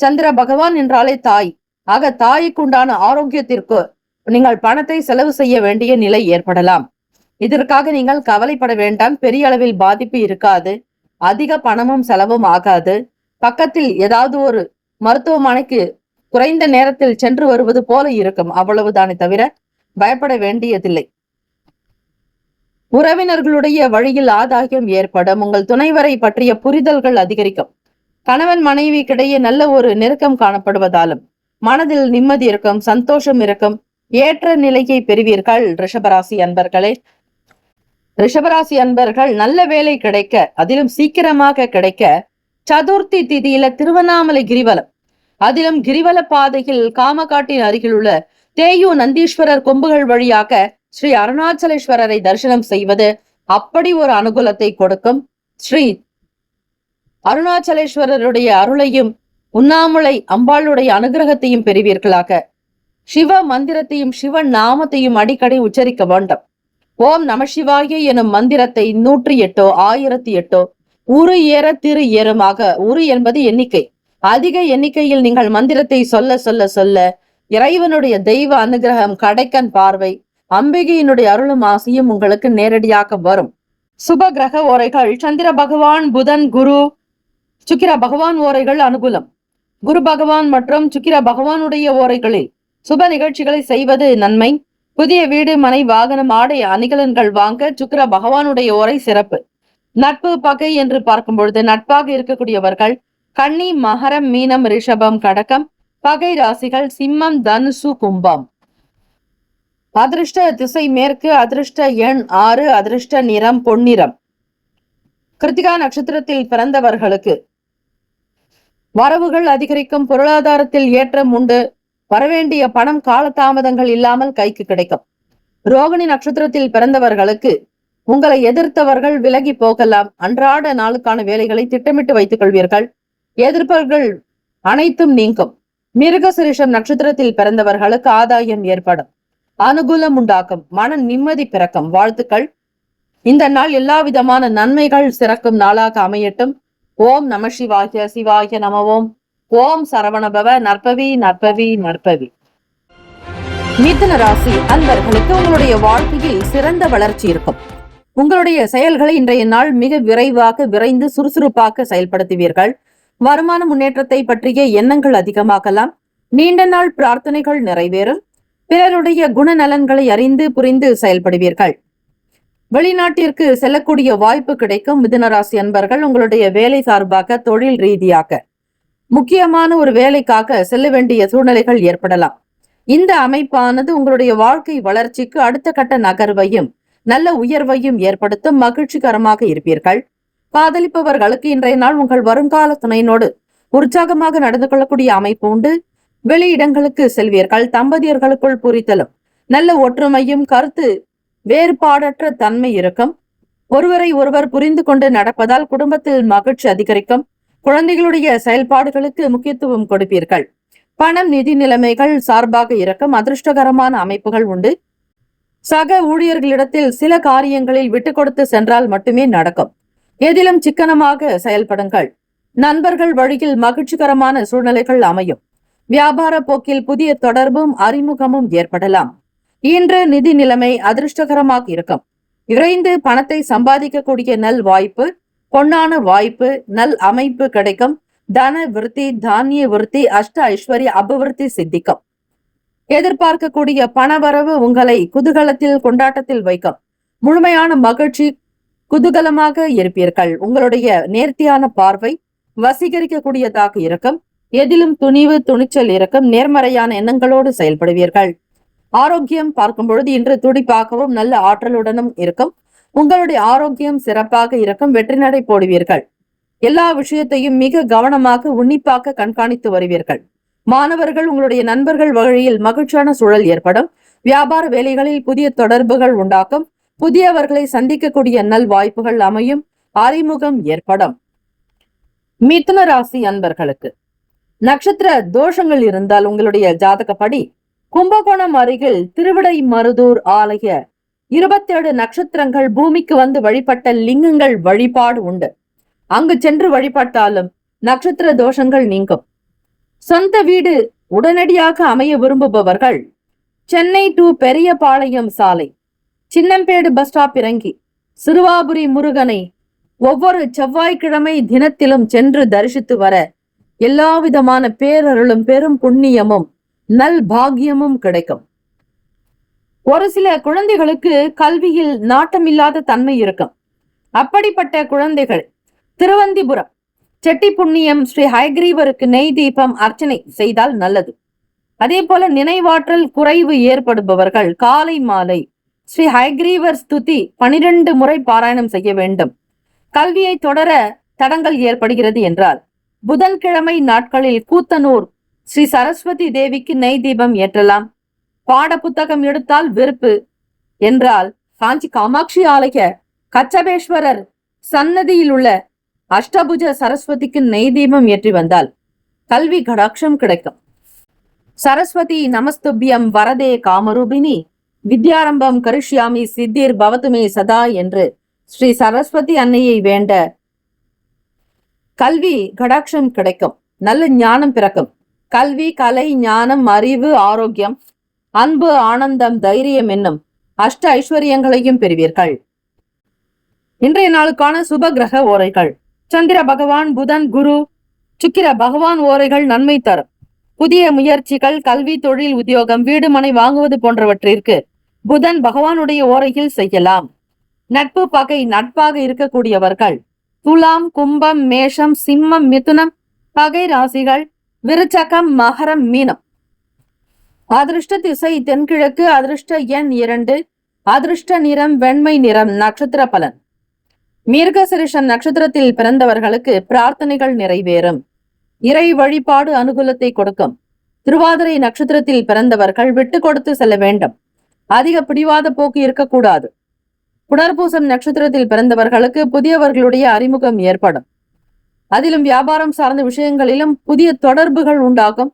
சந்திர பகவான் என்றாலே தாய். ஆக தாய்க்குண்டான ஆரோக்கியத்திற்கு நீங்கள் பணத்தை செலவு செய்ய வேண்டிய நிலை ஏற்படலாம். இதற்காக நீங்கள் கவலைப்பட வேண்டாம். பெரிய அளவில் பாதிப்பு இருக்காது. அதிக பணமும் செலவும் ஆகாது. பக்கத்தில் ஏதாவது ஒரு மருத்துவமனைக்கு குறைந்த நேரத்தில் சென்று வருவது போல இருக்கும், அவ்வளவுதானே தவிர பயப்பட வேண்டியதில்லை. உறவினர்களுடைய வழியில் ஆதாயம் ஏற்படும். உங்கள் துணைவரை பற்றிய புரிதல்கள் அதிகரிக்கும். கணவன் மனைவிக்கிடையே நல்ல ஒரு நெருக்கம் காணப்படுவதாலும் மனதில் நிம்மதி இருக்கும், சந்தோஷம் இருக்கும், ஏற்ற நிலையை பெறுவீர்கள். ரிஷபராசி அன்பர்களே, ரிஷபராசி அன்பர்கள் நல்ல வேலை கிடைக்க, அதிலும் சீக்கிரமாக கிடைக்க, சதுர்த்தி திதியில திருவண்ணாமலை கிரிவலம், அதிலும் கிரிவல பாதையில் காமகாட்டின் அருகில் உள்ள தேயு நந்தீஸ்வரர் கொம்புகள் வழியாக ஸ்ரீ அருணாச்சலேஸ்வரரை தரிசனம் செய்வது அப்படி ஒரு அனுகூலத்தை கொடுக்கும். ஸ்ரீ அருணாச்சலேஸ்வரருடைய அருளையும் உண்ணாமுலை அம்பாளுடைய அனுகிரகத்தையும் பெறுவீர்களாக. சிவ மந்திரத்தையும் சிவ நாமத்தையும் அடிக்கடி உச்சரிக்க வேண்டும். ஓம் நம சிவாய எனும் மந்திரத்தை 108 1008 உரு ஏற திரு ஏறுமாக, உரு என்பது எண்ணிக்கை, அதிக எண்ணிக்கையில் நீங்கள் மந்திரத்தை சொல்ல சொல்ல சொல்ல இறைவனுடைய தெய்வ அனுகிரகம், கடைக்கன் பார்வை, அம்பிகையினுடைய அருளும் ஆசையும் உங்களுக்கு நேரடியாக வரும். சுப கிரக ஓரைகள் சந்திர பகவான், புதன், குரு, சுக்கிர பகவான் ஓரைகள் அனுகூலம். குரு பகவான் மற்றும் சுக்கிர பகவானுடைய ஓரைகளில் சுப நிகழ்ச்சிகளை செய்வது நன்மை. புதிய வீடு, மனை, வாகனம், ஆடை, அணிகலன்கள் வாங்க சுக்கிர பகவானுடைய ஓரை சிறப்பு. நட்பு பகை என்று பார்க்கும் பொழுது நட்பாக இருக்கக்கூடியவர்கள் கன்னி, மகரம், மீனம், ரிஷபம், கடகம். பகை ராசிகள் சிம்மம், தனுசு, கும்பம். அதிர்ஷ்ட திசை மேற்கு, அதிர்ஷ்ட எண் 6, அதிர்ஷ்ட நிறம் பொன்னிறம். கிருத்திகா நட்சத்திரத்தில் பிறந்தவர்களுக்கு வரவுகள் அதிகரிக்கும், பொருளாதாரத்தில் ஏற்றம் உண்டு. வரவேண்டிய பணம் காலதாமதங்கள் இல்லாமல் கைக்கு கிடைக்கும். ரோகிணி நட்சத்திரத்தில் பிறந்தவர்களுக்கு உங்களை எதிர்த்தவர்கள் விலகி போகலாம். அன்றாட நாளுக்கான வேலைகளை திட்டமிட்டு வைத்துக் கொள்வீர்கள். எதிர்ப்புகள் அனைத்தும் நீங்கும். மிருகசிரிஷம் நட்சத்திரத்தில் பிறந்தவர்களுக்கு ஆதாயம் ஏற்படும், அனுகூலம் உண்டாக்கும், மன நிம்மதி பிறக்கும். வாழ்த்துக்கள். இந்த நாள் எல்லா விதமான நன்மைகள் சிறக்கும் நாளாக அமையட்டும். ஓம் நம சிவாய, சிவாய நம ஓம். ஓம் சரவணபவ. நற்பவி நற்பவி நற்பவி. மிதுன ராசி அன்பர்களுக்கு உங்களுடைய வாழ்க்கையில் சிறந்த வளர்ச்சி இருக்கும். உங்களுடைய செயல்களை இன்றைய நாள் மிக விரைவாக, விரைந்து, சுறுசுறுப்பாக செயல்படுத்துவீர்கள். வருமான முன்னேற்றத்தை பற்றிய எண்ணங்கள் அதிகமாகலாம். நீண்ட நாள் பிரார்த்தனைகள் நிறைவேறும். பிறருடைய குணநலன்களை அறிந்து புரிந்து செயல்படுவீர்கள். வெளிநாட்டிற்கு செல்லக்கூடிய வாய்ப்பு கிடைக்கும். மிதுனராசி அன்பர்கள் உங்களுடைய வேலை சார்பாக, தொழில் ரீதியாக முக்கியமான ஒரு வேலைக்காக செல்ல வேண்டிய சூழ்நிலைகள் ஏற்படலாம். இந்த அமைப்பானது உங்களுடைய வாழ்க்கை வளர்ச்சிக்கு அடுத்த கட்ட நகர்வையும் நல்ல உயர்வையும் ஏற்படுத்தும். மகிழ்ச்சிகரமாக இருப்பீர்கள். காதலிப்பவர்களுக்கு இன்றைய நாள் உங்கள் வருங்கால துணையினோடு உற்சாகமாக நடந்து கொள்ளக்கூடிய அமைப்பு உண்டு. வெளியிடங்களுக்கு செல்வீர்கள். தம்பதியர்களுக்குள் புரிதலும் நல்ல ஒற்றுமையும் கருத்து வேறுபாடற்ற தன்மை இருக்கும். ஒருவரை ஒருவர் புரிந்து கொண்டு நடப்பதால் குடும்பத்தில் மகிழ்ச்சி அதிகரிக்கும். குழந்தைகளுடைய செயல்பாடுகளுக்கு முக்கியத்துவம் கொடுப்பீர்கள். பணம், நிதி நிலைமைகள் சார்பாக இருக்கும். அதிர்ஷ்டகரமான அமைப்புகள் உண்டு. சக ஊழியர்களிடத்தில் சில காரியங்களில் விட்டு கொடுத்து சென்றால் மட்டுமே நடக்கும். எதிலும் சிக்கனமாக செயல்படுங்கள். நண்பர்கள் வழியில் மகிழ்ச்சிகரமான சூழ்நிலைகள் அமையும். வியாபார போக்கில் புதிய தொடர்பும் அறிமுகமும் ஏற்படலாம். இன்று நிதி நிலைமை அதிர்ஷ்டகரமாக இருக்கும். விரைந்து பணத்தை சம்பாதிக்கக்கூடிய நல் வாய்ப்பு, பொன்னான வாய்ப்பு, நல் அமைப்பு கிடைக்கும். தன விருத்தி, தானிய விருத்தி, அஷ்ட ஐஸ்வர்ய அபிவிருத்தி சித்திக்கும். எதிர்பார்க்கக்கூடிய பணவரவு உங்களை குதூகலத்தில், கொண்டாட்டத்தில் வைக்கும். முழுமையான மகிழ்ச்சி, குதூகலமாக இருப்பீர்கள். உங்களுடைய நேர்த்தியான பார்வை வசீகரிக்கக்கூடியதாக இருக்கும். எதிலும் துணிவு, துணிச்சல் இருக்கும். நேர்மறையான எண்ணங்களோடு செயல்படுவீர்கள். ஆரோக்கியம் பார்க்கும் பொழுது இன்று துடிப்பாகவும் நல்ல ஆற்றலுடனும் இருக்கும். உங்களுடைய ஆரோக்கியம் சிறப்பாக இருக்கும். வெற்றி நடை போடுவீர்கள். எல்லா விஷயத்தையும் மிக கவனமாக, உன்னிப்பாக கண்காணித்து வருவீர்கள். மாணவர்கள் உங்களுடைய நண்பர்கள் வழியில் மகிழ்ச்சியான சூழல் ஏற்படும். வியாபார வேலைகளில் புதிய தொடர்புகள் உண்டாக்கும். புதியவர்களை சந்திக்கக்கூடிய நல் வாய்ப்புகள் அமையும். அறிமுகம் ஏற்படும். மிதுன ராசி அன்பர்களுக்கு நட்சத்திர தோஷங்கள் இருந்தால் உங்களுடைய ஜாதகப்படி கும்பகோணம் அருகில் திருவிடைமருதூர் ஆலய 27 நட்சத்திரங்கள் பூமிக்கு வந்து வழிபட்ட லிங்கங்கள் வழிபாடு உண்டு. அங்கு சென்று வழிபட்டாலும் நட்சத்திர தோஷங்கள் நீங்கும். சொந்த வீடு உடனடியாக அமைய விரும்புபவர்கள் சென்னை டு பெரியபாளையம் சாலை சின்னம்பேடு பஸ் ஸ்டாப் இறங்கி சிறுவாபுரி முருகனை ஒவ்வொரு செவ்வாய்க்கிழமை தினத்திலும் சென்று தரிசித்து வர எல்லாவிதமான பேரருளும் பெரும் புண்ணியமும் நல் பாக்கியமும் கிடைக்கும். ஒரு சில குழந்தைகளுக்கு கல்வியில் நாட்டமில்லாத தன்மை இருக்கும். அப்படிப்பட்ட குழந்தைகள் திருவந்திபுரம் செட்டி புண்ணியம் ஸ்ரீ ஹயக்ரீவருக்கு நெய் தீபம் அர்ச்சனை செய்தால் நல்லது. அதே போல நினைவாற்றல் குறைவு ஏற்படுபவர்கள் காலை மாலை ஸ்ரீ ஹயக்ரீவர் ஸ்துதி 12 முறை பாராயணம் செய்ய வேண்டும். கல்வியை தொடர தடங்கள் ஏற்படுகிறது என்றால் புதன்கிழமை நாட்களில் கூத்தனூர் ஸ்ரீ சரஸ்வதி தேவிக்கு நெய் தீபம் ஏற்றலாம். பாட புத்தகம் எடுத்தால் வெறுப்பு என்றால் காஞ்சி காமாட்சி ஆலய கச்சபேஸ்வரர் சன்னதியில் உள்ள அஷ்டபுஜ சரஸ்வதிக்கு நெய் தீபம் ஏற்றி வந்தால் கல்வி கடாட்சம் கிடைக்கும். சரஸ்வதி நமஸ்துபியம் வரதே காமரூபிணி வித்யாரம்பம் கரிஷ்யாமி சித்திர் பவதுமே சதா என்று ஸ்ரீ சரஸ்வதி அன்னையை வேண்ட கல்வி கடாட்சம் கிடைக்கும். நல்ல ஞானம் பிறக்கும். கல்வி, கலை, ஞானம், அறிவு, ஆரோக்கியம், அன்பு, ஆனந்தம், தைரியம் என்னும் அஷ்ட ஐஸ்வர்யங்களையும் பெறுவீர்கள். இன்றைய நாளுக்கான சுப கிரக ஓரைகள். சந்திர பகவான், புதன், குரு, சுக்கிர பகவான் ஓரைகள் நன்மை தரும். புதிய முயற்சிகள், கல்வி, தொழில், உத்தியோகம், வீடு மனை வாங்குவது போன்றவற்றிற்கு புதன் பகவானுடைய ஓரையில் செய்யலாம். நட்பு, பகை நட்பாக இருக்கக்கூடியவர்கள் துலாம், கும்பம், மேஷம், சிம்மம், மிதுனம் பகை ராசிகள், விருச்சகம், மகரம், மீனம். அதிர்ஷ்ட திசை தென்கிழக்கு. அதிர்ஷ்ட எண் 2. அதிர்ஷ்ட நிறம் வெண்மை நிறம். நட்சத்திர பலன். மிருகசிரிஷம் நட்சத்திரத்தில் பிறந்தவர்களுக்கு பிரார்த்தனைகள் நிறைவேறும். இறை வழிபாடு அனுகூலத்தை கொடுக்கும். திருவாதிரை நட்சத்திரத்தில் பிறந்தவர்கள் விட்டு கொடுத்து செல்ல வேண்டும். அதிக பிடிவாத போக்கு இருக்கக்கூடாது. புனர்பூசம் நட்சத்திரத்தில் பிறந்தவர்களுக்கு புதியவர்களுடைய அறிமுகம் ஏற்படும். அதிலும் வியாபாரம் சார்ந்த விஷயங்களிலும் புதிய தொடர்புகள் உண்டாகும்.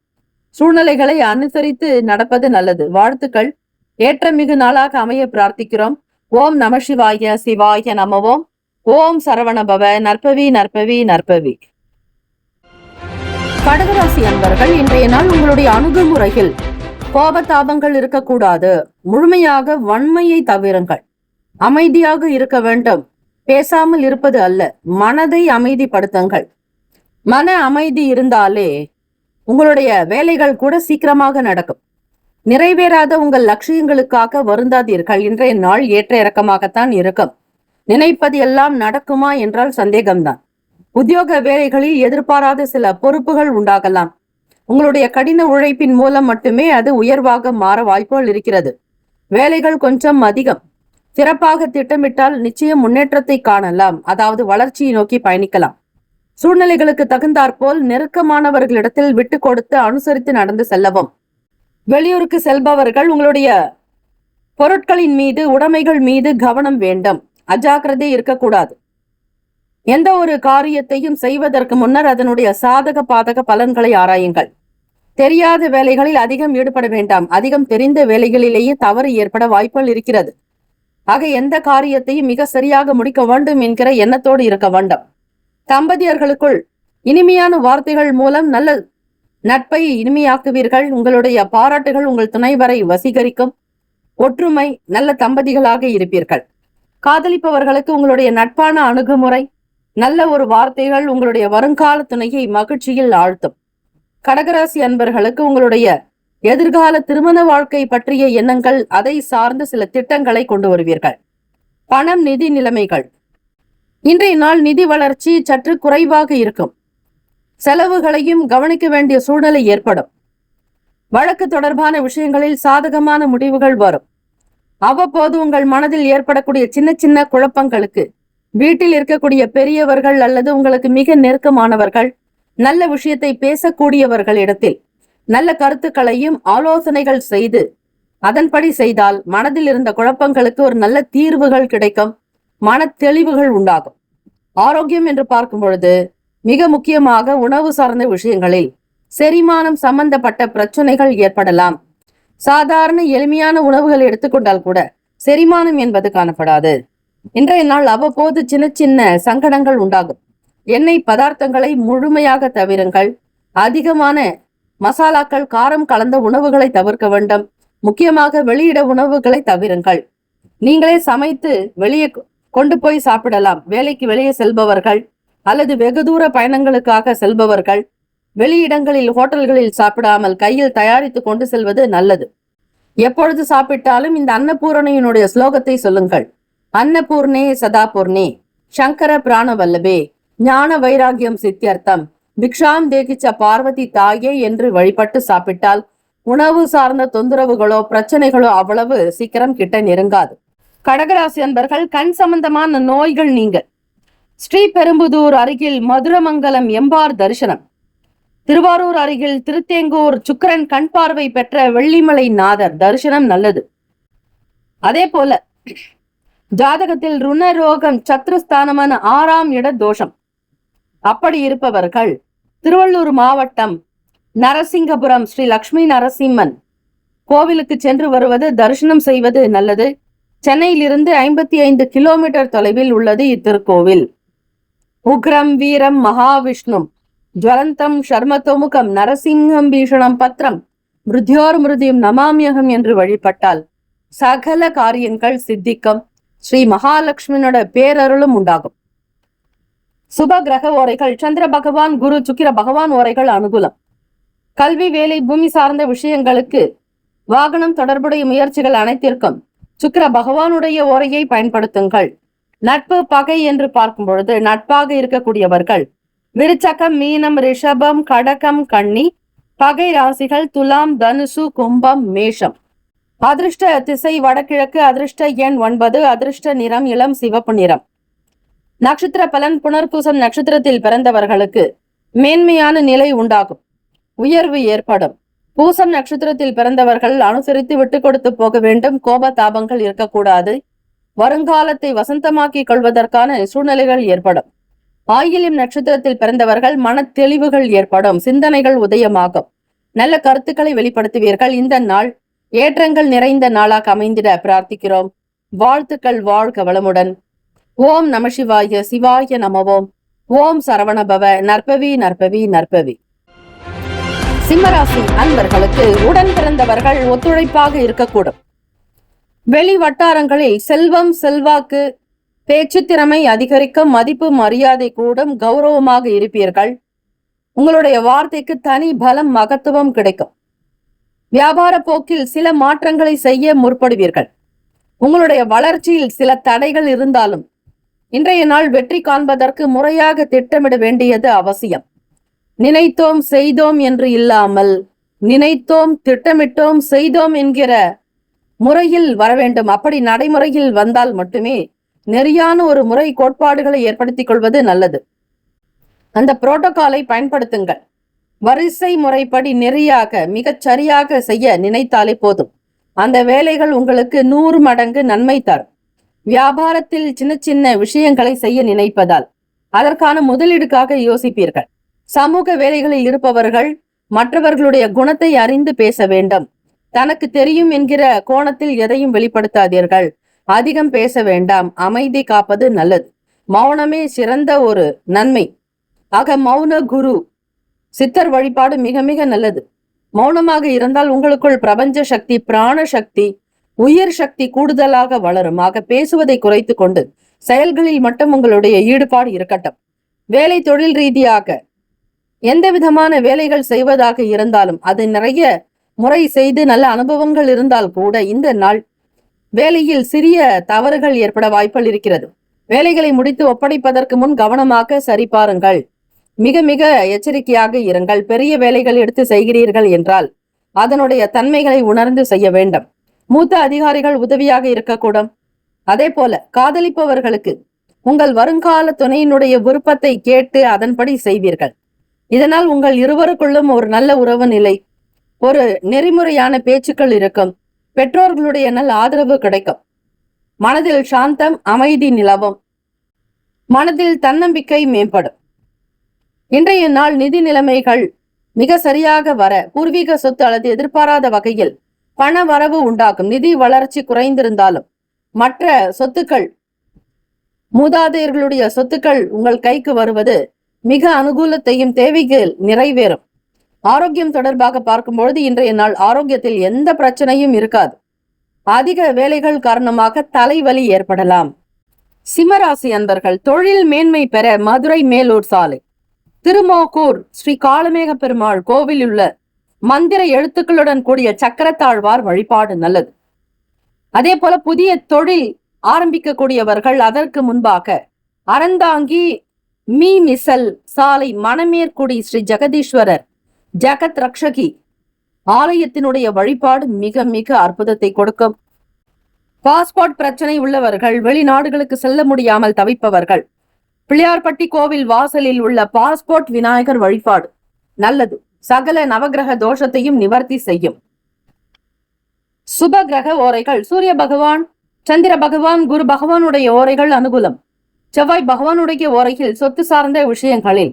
சூழ்நிலைகளை அனுசரித்து நடப்பது நல்லது. வாழ்த்துக்கள். ஏற்றமிகு நாளாக அமைய பிரார்த்திக்கிறோம். ஓம் நம சிவாய. சிவாய நமவோம். ஓம் சரவணபவ. நற்பவி நற்பவி நற்பவி. கடகராசி அன்பர்கள், இன்றைய நாள் உங்களுடைய அணுகுமுறையில் கோபதாபங்கள் இருக்கக்கூடாது. முழுமையாக வன்மையை தவிருங்கள். அமைதியாக இருக்க வேண்டும். பேசாமல் இருப்பது அல்ல, மனதை அமைதிப்படுத்துங்கள். மன அமைதி இருந்தாலே உங்களுடைய வேலைகள் கூட சீக்கிரமாக நடக்கும். நிறைவேறாத உங்கள் லட்சியங்களுக்காக வருந்தாதீர்கள். இன்றைய நாள் ஏற்ற இறக்கமாகத்தான் இருக்கும். நினைப்பது எல்லாம் நடக்குமா என்றால் சந்தேகம்தான். உத்தியோக வேலைகளில் எதிர்பாராத சில பொறுப்புகள் உண்டாகலாம். உங்களுடைய கடின உழைப்பின் மூலம் மட்டுமே அது உயர்வாக மாற வாய்ப்புகள் இருக்கிறது. வேலைகள் கொஞ்சம் அதிகம். சிறப்பாக திட்டமிட்டால் நிச்சயம் முன்னேற்றத்தை காணலாம். அதாவது வளர்ச்சியை நோக்கி பயணிக்கலாம். சூழ்நிலைகளுக்கு தகுந்தாற்போல் நெருக்கமானவர்களிடத்தில் விட்டு கொடுத்து அனுசரித்து நடந்து செல்லவும். வெளியூருக்கு செல்பவர்கள் உங்களுடைய பொருட்களின் மீது, உடைமைகள் மீது கவனம் வேண்டும். அஜாக்கிரதை இருக்கக்கூடாது. எந்த ஒரு காரியத்தையும் செய்வதற்கு முன்னர் அதனுடைய சாதக பாதக பலன்களை ஆராயுங்கள். தெரியாத வேலைகளில் அதிகம் ஈடுபட வேண்டாம். அதிகம் தெரிந்த வேலைகளிலேயே தவறு ஏற்பட வாய்ப்புகள் இருக்கிறது. ஆக எந்த காரியத்தையும் மிக சரியாக முடிக்க வேண்டும் என்கிற எண்ணத்தோடு இருக்க வேண்டும். தம்பதியர்களுக்குள் இனிமையான வார்த்தைகள் மூலம் நல்ல நட்பை இனிமையாக்குவீர்கள். உங்களுடைய பாராட்டுகள் உங்கள் துணைவரை வசீகரிக்கும். ஒற்றுமை, நல்ல தம்பதிகளாக இருப்பீர்கள். காதலிப்பவர்களுக்கு உங்களுடைய நட்பான அணுகுமுறை, நல்ல ஒரு வார்த்தைகள் உங்களுடைய வருங்கால துணையை மகிழ்ச்சியில் ஆழ்த்தும். கடகராசி அன்பர்களுக்கு உங்களுடைய எதிர்கால திருமண வாழ்க்கை பற்றிய எண்ணங்கள், அதை சார்ந்த சில திட்டங்களை கொண்டு வருவீர்கள். பணம், நிதி நிலைமைகள். இன்றைய நாள் நிதி வளர்ச்சி சற்று குறைவாக இருக்கும். செலவுகளையும் கவனிக்க வேண்டிய சூழ்நிலை ஏற்படும். வழக்கு தொடர்பான விஷயங்களில் சாதகமான முடிவுகள் வரும். அவ்வப்போது உங்கள் மனதில் ஏற்படக்கூடிய சின்ன சின்ன குழப்பங்களுக்கு வீட்டில் இருக்கக்கூடிய பெரியவர்கள் அல்லது உங்களுக்கு மிக நெருக்கமானவர்கள், நல்ல விஷயத்தை பேசக்கூடியவர்கள் இடத்தில் நல்ல கருத்துக்களையும் ஆலோசனைகள் செய்து அதன்படி செய்தால் மனதில் இருந்த குழப்பங்களுக்கு ஒரு நல்ல தீர்வுகள் கிடைக்கும். மன தெளிவுகள் உண்டாகும். ஆரோக்கியம் என்று பார்க்கும் பொழுது மிக முக்கியமாக உணவு சார்ந்த விஷயங்களில் செரிமானம் சம்பந்தப்பட்ட பிரச்சனைகள் ஏற்படலாம். சாதாரண எளிமையான உணவுகள் எடுத்துக்கொண்டால் கூட செரிமானம் என்பது காணப்படாது. இன்றைய நாள் அவ்வப்போது சின்ன சின்ன சங்கடங்கள் உண்டாகும். எண்ணெய் பதார்த்தங்களை முழுமையாக தவிருங்கள். அதிகமான மசாலாக்கள், காரம் கலந்த உணவுகளை தவிர்க்க வேண்டும். முக்கியமாக வெளியிட உணவுகளை தவிருங்கள். நீங்களே சமைத்து வெளியே கொண்டு போய் சாப்பிடலாம். வேலைக்கு வெளியே செல்பவர்கள் அல்லது வெகு தூர பயணங்களுக்காக செல்பவர்கள் வெளியிடங்களில் ஹோட்டல்களில் சாப்பிடாமல் கையில் தயாரித்து கொண்டு செல்வது நல்லது. எப்பொழுது சாப்பிட்டாலும் இந்த அன்னபூரணியினுடைய ஸ்லோகத்தை சொல்லுங்கள். அன்னபூர்ணே சதாபூர்ணே சங்கர பிராணவல்லபே ஞான வைராகியம் சித்தியர்த்தம் பிக்ஷாம் தேகிச்ச பார்வதி தாயே என்று வழிபட்டு சாப்பிட்டால் உணவு சார்ந்த தொந்தரவுகளோ பிரச்சனைகளோ அவ்வளவு சீக்கிரம் கிட்ட நெருங்காது. கடகராசி அன்பர்கள், கண் சம்பந்தமான நோய்கள் நீங்க. ஸ்ரீபெரும்புதூர் அருகில் மதுரமங்கலம் எம்பார் தரிசனம். திருவாரூர் அருகில் திருத்தேங்கூர் சுக்கரன் கண் பார்வை பெற்ற வெள்ளிமலை நாதர் தரிசனம் நல்லது. அதே போல ஜாதகத்தில் ருணரோகம் சத்ருஸ்தானமான 6ஆம் இட தோஷம் அப்படி இருப்பவர்கள் திருவள்ளூர் மாவட்டம் நரசிங்கபுரம் ஸ்ரீ லக்ஷ்மி நரசிம்மன் கோவிலுக்கு சென்று வருவது, தரிசனம் செய்வது நல்லது. சென்னையிலிருந்து 55 கிலோமீட்டர் தொலைவில் உள்ளது இத்திருக்கோவில். உக்ரம் வீரம் மகாவிஷ்ணும் ஜுவலந்தம் ஷர்மதோமுகம் நரசிங்கம் பீஷணம் பத்ரம் மிருத்யோர் மிருதியும் நமாமியகம் என்று வழிபட்டால் சகல காரியங்கள் சித்திக்கும். ஸ்ரீ மகாலட்சுமியோட பேரருளும் உண்டாகும். சுப கிரக ஓரைகள் சந்திர பகவான், குரு, சுக்கிர பகவான் ஓரைகள் அனுகூலம். கல்வி, வேலை, பூமி சார்ந்த விஷயங்களுக்கு, வாகனம் தொடர்புடைய முயற்சிகள் அனைத்திற்கும் சுக்கிர பகவானுடைய ஓரையை பயன்படுத்துங்கள். நட்பு, பகை என்று பார்க்கும் பொழுது நட்பாக இருக்கக்கூடியவர்கள் விருச்சகம், மீனம், ரிஷபம், கடகம், கன்னி. பகை ராசிகள் துலாம், தனுசு, கும்பம், மேஷம். அதிர்ஷ்ட திசை வடகிழக்கு. அதிர்ஷ்ட எண் 9. அதிர்ஷ்ட நிறம் இளம் சிவப்பு நிறம். நட்சத்திர பலன் புனர்பூசம் நட்சத்திரத்தில் பிறந்தவர்களுக்கு மேன்மையான நிலை உண்டாகும், உயர்வு ஏற்படும். பூசம் நட்சத்திரத்தில் பிறந்தவர்கள் அனுசரித்து விட்டு கொடுத்து போக வேண்டும். கோப தாபங்கள் இருக்கக்கூடாது. வருங்காலத்தை வசந்தமாக்கிக் கொள்வதற்கான சூழ்நிலைகள் ஏற்படும். ஆயில்யம் நட்சத்திரத்தில் பிறந்தவர்கள் மன தெளிவுகள் ஏற்படும், சிந்தனைகள் உதயமாகும், நல்ல கருத்துக்களை வெளிப்படுத்துவீர்கள். இந்த நாள் ஏற்றங்கள் நிறைந்த நாளாக அமைந்திட பிரார்த்திக்கிறோம். வாழ்த்துக்கள். வாழ்க வளமுடன். ஓம் நம சிவாய. சிவாய நமவோம். ஓம் சரவணபவ. நற்பவி நற்பவி நற்பவி. சிம்மராசி அன்பர்களுக்கு உடன் பிறந்தவர்கள் ஒத்துழைப்பாக இருக்கக்கூடும். வெளி வட்டாரங்களில் செல்வம், செல்வாக்கு, பேச்சு திறமை அதிகரிக்கும். மதிப்பு, மரியாதை கூடும். கௌரவமாக இருப்பீர்கள். உங்களுடைய வார்த்தைக்கு தனி பலம், மகத்துவம் கிடைக்கும். வியாபார போக்கில் சில மாற்றங்களை செய்ய முற்படுவீர்கள். உங்களுடைய வளர்ச்சியில் சில தடைகள் இருந்தாலும் இன்றைய நாள் வெற்றி காண்பதற்கு முறையாக திட்டமிட வேண்டியது அவசியம். நினைத்தோம் செய்தோம் என்று இல்லாமல் நினைத்தோம் திட்டமிட்டோம் செய்தோம் என்கிற முறையில் வர வேண்டும். அப்படி நடைமுறையில் வந்தால் மட்டுமே நெறியான ஒரு முறை கோட்பாடுகளை ஏற்படுத்திக் கொள்வது நல்லது. அந்த புரோட்டோகாலை பயன்படுத்துங்கள். வரிசை முறைப்படி நெறியாக மிகச் சரியாக செய்ய நினைத்தாலே போதும். அந்த வேலைகள் உங்களுக்கு 100 மடங்கு நன்மை தரும். வியாபாரத்தில் சின்ன சின்ன விஷயங்களை செய்ய நினைப்பதால் அதற்கான முதலீடுக்காக யோசிப்பீர்கள். சமூக வேலைகளில் இருப்பவர்கள் மற்றவர்களுடைய குணத்தை அறிந்து பேச வேண்டும். தனக்கு தெரியும் என்கிற கோணத்தில் எதையும் வெளிப்படுத்தாதீர்கள். அதிகம் பேச வேண்டாம். அமைதி காப்பது நல்லது. மௌனமே சிறந்த ஒரு நன்மை. ஆக மௌன குரு சித்தர் வழிபாடு மிக மிக நல்லது. மௌனமாக இருந்தால் உங்களுக்குள் பிரபஞ்ச சக்தி, பிராண சக்தி, உயிர் சக்தி கூடுதலாக வளரும். ஆக பேசுவதை குறைத்து கொண்டு செயல்களில் மட்டும் உங்களுடைய ஈடுபாடு இருக்கட்டும். வேலை தொழில் ரீதியாக எந்த விதமான வேலைகள் செய்வதாக இருந்தாலும் அது நிறைய முறை செய்து நல்ல அனுபவங்கள் இருந்தால் கூட இந்த நாள் வேலையில் சிறிய தவறுகள் ஏற்பட வாய்ப்புகள் இருக்கிறது. வேலைகளை முடித்து ஒப்படைப்பதற்கு முன் கவனமாக சரிபாருங்கள். மிக மிக எச்சரிக்கையாக இருங்கள். பெரிய வேலைகள் எடுத்து செய்கிறீர்கள் என்றால் அதனுடைய தன்மைகளை உணர்ந்து செய்ய வேண்டும். மூத்த அதிகாரிகள் உதவியாக இருக்கக்கூடும். அதே போல காதலிப்பவர்களுக்கு உங்கள் வருங்கால துணையினுடைய விருப்பத்தை கேட்டு அதன்படி செய்வீர்கள். இதனால் உங்கள் இருவருக்குள்ளும் ஒரு நல்ல உறவு நிலை, ஒரு நெறிமுறையான பேச்சுக்கள் இருக்கும். பெற்றோர்களுடைய நல்ல ஆதரவு கிடைக்கும். மனதில் சாந்தம், அமைதி நிலவும். மனதில் தன்னம்பிக்கை மேம்படும். இன்றைய நாள் நிதி நிலைமைகள் மிக சரியாக வர பூர்வீக சொத்து அல்லது எதிர்பாராத வகையில் பண வரவு உண்டாகும். நிதி வளர்ச்சி குறைந்திருந்தாலும் மற்ற சொத்துக்கள், மூதாதையர்களுடைய சொத்துக்கள் உங்கள் கைக்கு வருவது மிக அனுகூலத்தையும் தேவைகள் நிறைவேறும். ஆரோக்கியம் தொடர்பாக பார்க்கும்பொழுது இன்றைய நாள் ஆரோக்கியத்தில் எந்த பிரச்சனையும் இருக்காது. அதிக வேலைகள் காரணமாக தலைவலி ஏற்படலாம். சிம்மராசி அன்பர்கள் தொழில் மேன்மை பெற மதுரை மேலூர் சாலை திருமோக்கூர் ஸ்ரீ காளமேக பெருமாள் கோவில் உள்ள மந்திர எழுத்துக்களுடன் கூடிய சக்கரத்தாழ்வார் வழிபாடு நல்லது. அதே போல புதிய தொழில் ஆரம்பிக்கக்கூடியவர்கள் அதற்கு முன்பாக அறந்தாங்கி மிசல் சாலை மணமேற்குடி ஸ்ரீ ஜெகதீஸ்வரர் ஜெகத் ரக்ஷகி ஆலயத்தினுடைய வழிபாடு மிக மிக அற்புதத்தை கொடுக்கும். பாஸ்போர்ட் பிரச்சனை உள்ளவர்கள், வெளிநாடுகளுக்கு செல்ல முடியாமல் தவிப்பவர்கள், பிள்ளையார்பட்டி கோவில் வாசலில் உள்ள பாஸ்போர்ட் விநாயகர் வழிபாடு நல்லது. சகல நவகிரக தோஷத்தையும் நிவர்த்தி செய்யும். சுப கிரக ஓரைகள் சூரிய பகவான், சந்திர பகவான், குரு பகவானுடைய ஓரைகள் அனுகூலம். செவ்வாய் பகவானுடைய ஓரையில் சொத்து சார்ந்த விஷயங்களில்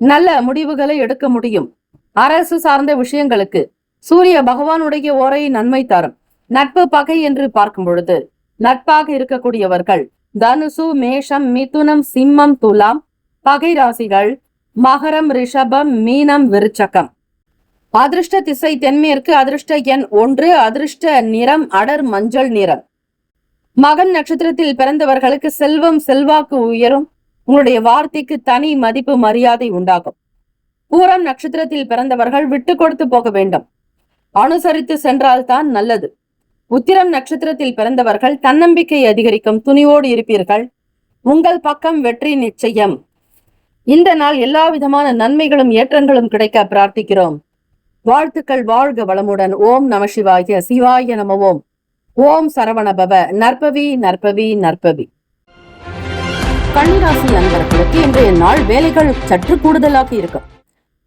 நல்ல முடிவுகளை எடுக்க முடியும். அரசு சார்ந்த விஷயங்களுக்கு சூரிய பகவானுடைய ஓரை நன்மை தரும். நட்பு பகை என்று பார்க்கும் பொழுது நட்பாக இருக்கக்கூடியவர்கள் தனுசு, மேஷம், மிதுனம், சிம்மம், துலாம். பகை ராசிகள் மகரம், ரிஷபம், மீனம், விருச்சகம். அதிர்ஷ்ட திசை தென்மேற்கு. அதிர்ஷ்ட எண் 1. அதிர்ஷ்ட நிறம் அடர் மஞ்சள் நிறம். மகன் நட்சத்திரத்தில் பிறந்தவர்களுக்கு செல்வம் செல்வாக்கு உயரும். உங்களுடைய வார்த்தைக்கு தனி மதிப்பு மரியாதை உண்டாகும். பூரம் நட்சத்திரத்தில் பிறந்தவர்கள் விட்டு கொடுத்து போக வேண்டும். அனுசரித்து சென்றால்தான் நல்லது. உத்திரம் நட்சத்திரத்தில் பிறந்தவர்கள் தன்னம்பிக்கை அதிகரிக்கும். துணிவோடு இருப்பீர்கள். உங்கள் பக்கம் வெற்றி நிச்சயம். இந்த நாள் எல்லா விதமான நன்மைகளும் ஏற்றங்களும் கிடைக்க பிரார்த்திக்கிறோம். வாழ்த்துக்கள். வாழ்க வளமுடன். ஓம் நம சிவாய. சிவாய நம. ஓம். ஓம் சரவணபவ. நற்பவி நற்பவி நற்பவி. கன்னிராசி நண்பர்களுக்கு இன்றைய நாள் வேலைகள் சற்று கூடுதலாக இருக்கும்.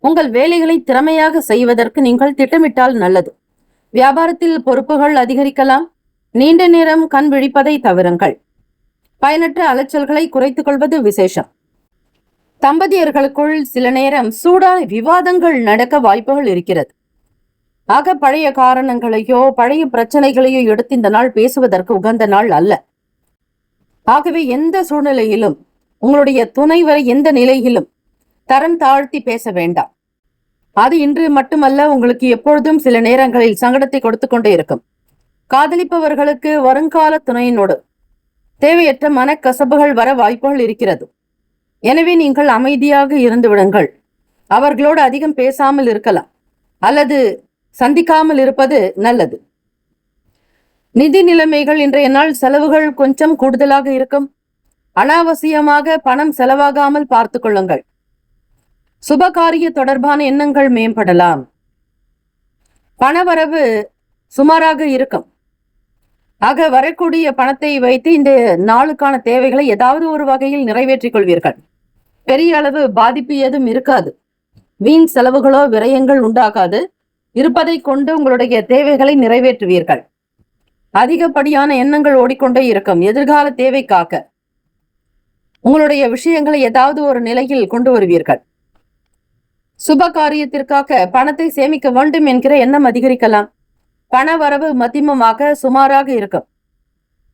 உங்கள் வேலைகளை திறமையாக செய்வதற்கு நீங்கள் திட்டமிட்டால் நல்லது. வியாபாரத்தில் பொறுப்புகள் அதிகரிக்கலாம். நீண்ட நேரம் கண் விழிப்பதை தவிருங்கள். பயனற்ற அலைச்சல்களை குறைத்துக் கொள்வது விசேஷம். தம்பதியர்களுக்குள் சில நேரம் சூடான விவாதங்கள் நடக்க வாய்ப்புகள் இருக்கிறது. ஆக பழைய காரணங்களையோ பழைய பிரச்சனைகளையோ எடுத்து இந்த நாள் பேசுவதற்கு உகந்த நாள் அல்ல. ஆகவே எந்த சூழ்நிலையிலும் உங்களுடைய துணைவரை எந்த நிலையிலும் தரம் தாழ்த்தி பேச வேண்டாம். அது இன்று மட்டுமல்ல, உங்களுக்கு எப்பொழுதும் சில நேரங்களில் சங்கடத்தை கொடுத்து கொண்டே இருக்கும். காதலிப்பவர்களுக்கு வருங்கால துணையினோடு தேவையற்ற மனக்கசப்புகள் வர வாய்ப்புகள் இருக்கிறது. எனவே நீங்கள் அமைதியாக இருந்து விடுங்கள். அவர்களோடு அதிகம் பேசாமல் இருக்கலாம் அல்லது சந்திக்காமல் இருப்பது நல்லது. நிதி நிலைமைகள் இன்றைய நாள் செலவுகள் கொஞ்சம் கூடுதலாக இருக்கும். அனாவசியமாக பணம் செலவாகாமல் பார்த்து கொள்ளுங்கள். சுபகாரிய தொடர்பான எண்ணங்கள் மேம்படலாம். பணவரவு சுமாராக இருக்கும். ஆக வரக்கூடிய பணத்தை வைத்து இந்த நாளுக்கான தேவைகளை ஏதாவது ஒரு வகையில் நிறைவேற்றிக் கொள்வீர்கள். பெரிய அளவு பாதிப்பு ஏதும் இருக்காது. வீண் செலவுகளோ விரயங்கள் உண்டாகாது. இருப்பதை கொண்டு உங்களுடைய தேவைகளை நிறைவேற்றுவீர்கள். அதிகப்படியான எண்ணங்கள் ஓடிக்கொண்டே இருக்கும். எதிர்கால தேவைக்காக உங்களுடைய விஷயங்களை ஏதாவது ஒரு நிலையில் கொண்டு வருவீர்கள். சுப காரியத்திற்காக பணத்தை சேமிக்க வேண்டும் என்கிற எண்ணம் அதிகரிக்கலாம். பண வரவு மத்தியமமாக சுமாராக இருக்கும்.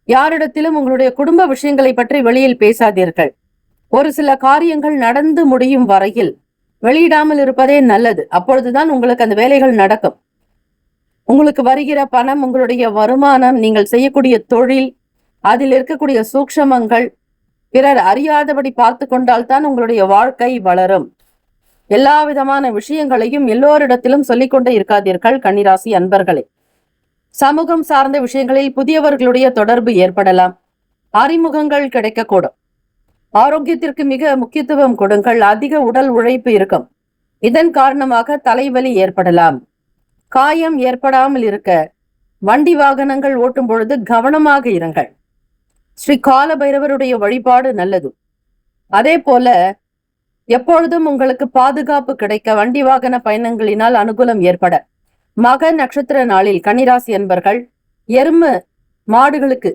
யாரிடத்திலும் உங்களுடைய குடும்ப விஷயங்களை பற்றி வெளியில் பேசாதீர்கள். ஒரு சில காரியங்கள் நடந்து முடியும் வரையில் வெளியிடாமல் இருப்பதே நல்லது. அப்பொழுதுதான் உங்களுக்கு அந்த வேலைகள் நடக்கும். உங்களுக்கு வருகிற பணம், உங்களுடைய வருமானம், நீங்கள் செய்யக்கூடிய தொழில், அதில் இருக்கக்கூடிய சூக்ஷமங்கள் பிறர் அறியாதபடி பார்த்து கொண்டால்தான் உங்களுடைய வாழ்க்கை வளரும். எல்லா விதமான விஷயங்களையும் எல்லோரிடத்திலும் சொல்லிக்கொண்டே இருக்காதீர்கள் கன்னிராசி அன்பர்களே. சமூகம் சார்ந்த விஷயங்களில் புதியவர்களுடைய தொடர்பு ஏற்படலாம். அறிமுகங்கள் கிடைக்கக்கூடும். ஆரோக்கியத்திற்கு மிக முக்கியத்துவம் கொடுங்கள். அதிக உடல் உழைப்பு இருக்கும். இதன் காரணமாக தலைவலி ஏற்படலாம். காயம் ஏற்படாமல் இருக்க வண்டி வாகனங்கள் ஓட்டும் பொழுது கவனமாக இருங்கள். ஸ்ரீ கால பைரவருடைய வழிபாடு நல்லது. அதே போல எப்பொழுதும் உங்களுக்கு பாதுகாப்பு கிடைக்க வண்டி வாகன பயணங்களினால் அனுகூலம் ஏற்பட மக நட்சத்திர நாளில் கன்னிராசி அன்பர்கள் எருமை மாடுகளுக்கு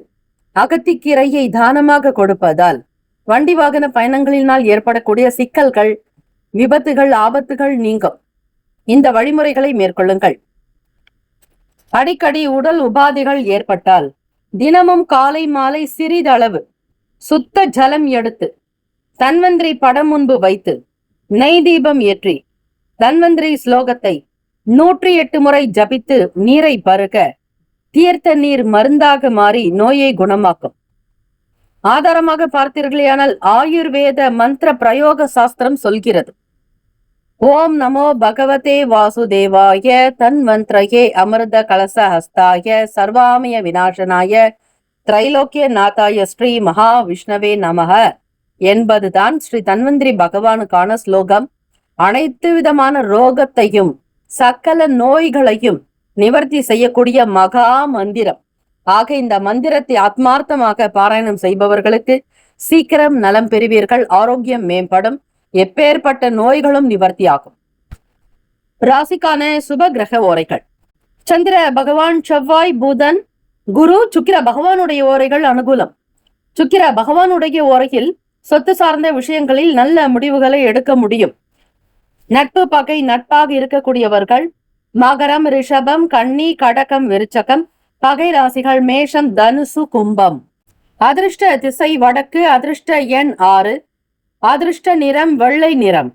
அகத்திக்கீரையை தானமாக கொடுப்பதால் வண்டி வாகன பயணங்களினால் ஏற்படக்கூடிய சிக்கல்கள், விபத்துகள், ஆபத்துகள் நீங்கும். இந்த வழிமுறைகளை மேற்கொள்ளுங்கள். அடிக்கடி உடல் உபாதைகள் ஏற்பட்டால் தினமும் காலை மாலை சிறிதளவு சுத்த ஜலம் எடுத்து தன்வந்திரி படம் முன்பு வைத்து நெய் தீபம் ஏற்றி தன்வந்திரி ஸ்லோகத்தை 108 முறை ஜபித்து நீரை பருக தீர்த்த நீர் மருந்தாக மாறி நோயை குணமாக்கும். ஆதாரமாக பார்த்தீர்களேயானால் ஆயுர்வேத மந்திர பிரயோக சாஸ்திரம் சொல்கிறது, ஓம் நமோ பகவதே வாசுதேவாய தன்வந்திரயே அமிர்த கலச ஹஸ்தாய சர்வாமய விநாசனாய திரைலோக்கிய நாதாய ஸ்ரீ மகா விஷ்ணவே நமக என்பதுதான் ஸ்ரீ தன்வந்திரி பகவானுக்கான ஸ்லோகம். அனைத்து விதமான ரோகத்தையும் சகல நோய்களையும் நிவர்த்தி செய்யக்கூடிய மகா மந்திரம். ஆக இந்த மந்திரத்தை ஆத்மார்த்தமாக பாராயணம் செய்பவர்களுக்கு சீக்கிரம் நலம் பெறுவீர்கள், ஆரோக்கியம் மேம்படும், எப்பேற்பட்ட நோய்களும் நிவர்த்தியாகும். ராசிக்கான சுப கிரக ஓரைகள். சந்திர பகவான், செவ்வாய், புதன், குரு, சுக்கிர பகவானுடைய ஓரைகள் அனுகூலம். சுக்கிர பகவானுடைய ஓரையில் சொத்து சார்ந்த விஷயங்களில் நல்ல முடிவுகளை எடுக்க முடியும். நட்பு பகை நட்பாக இருக்கக்கூடியவர்கள் மகரம், ரிஷபம், கன்னி, கடகம், விருச்சகம். பகை ராசிகள் மேஷம், தனுசு, கும்பம். அதிர்ஷ்ட திசை வடக்கு. அதிர்ஷ்ட எண் 6. அதிர்ஷ்ட நிறம் வெள்ளை நிறம்.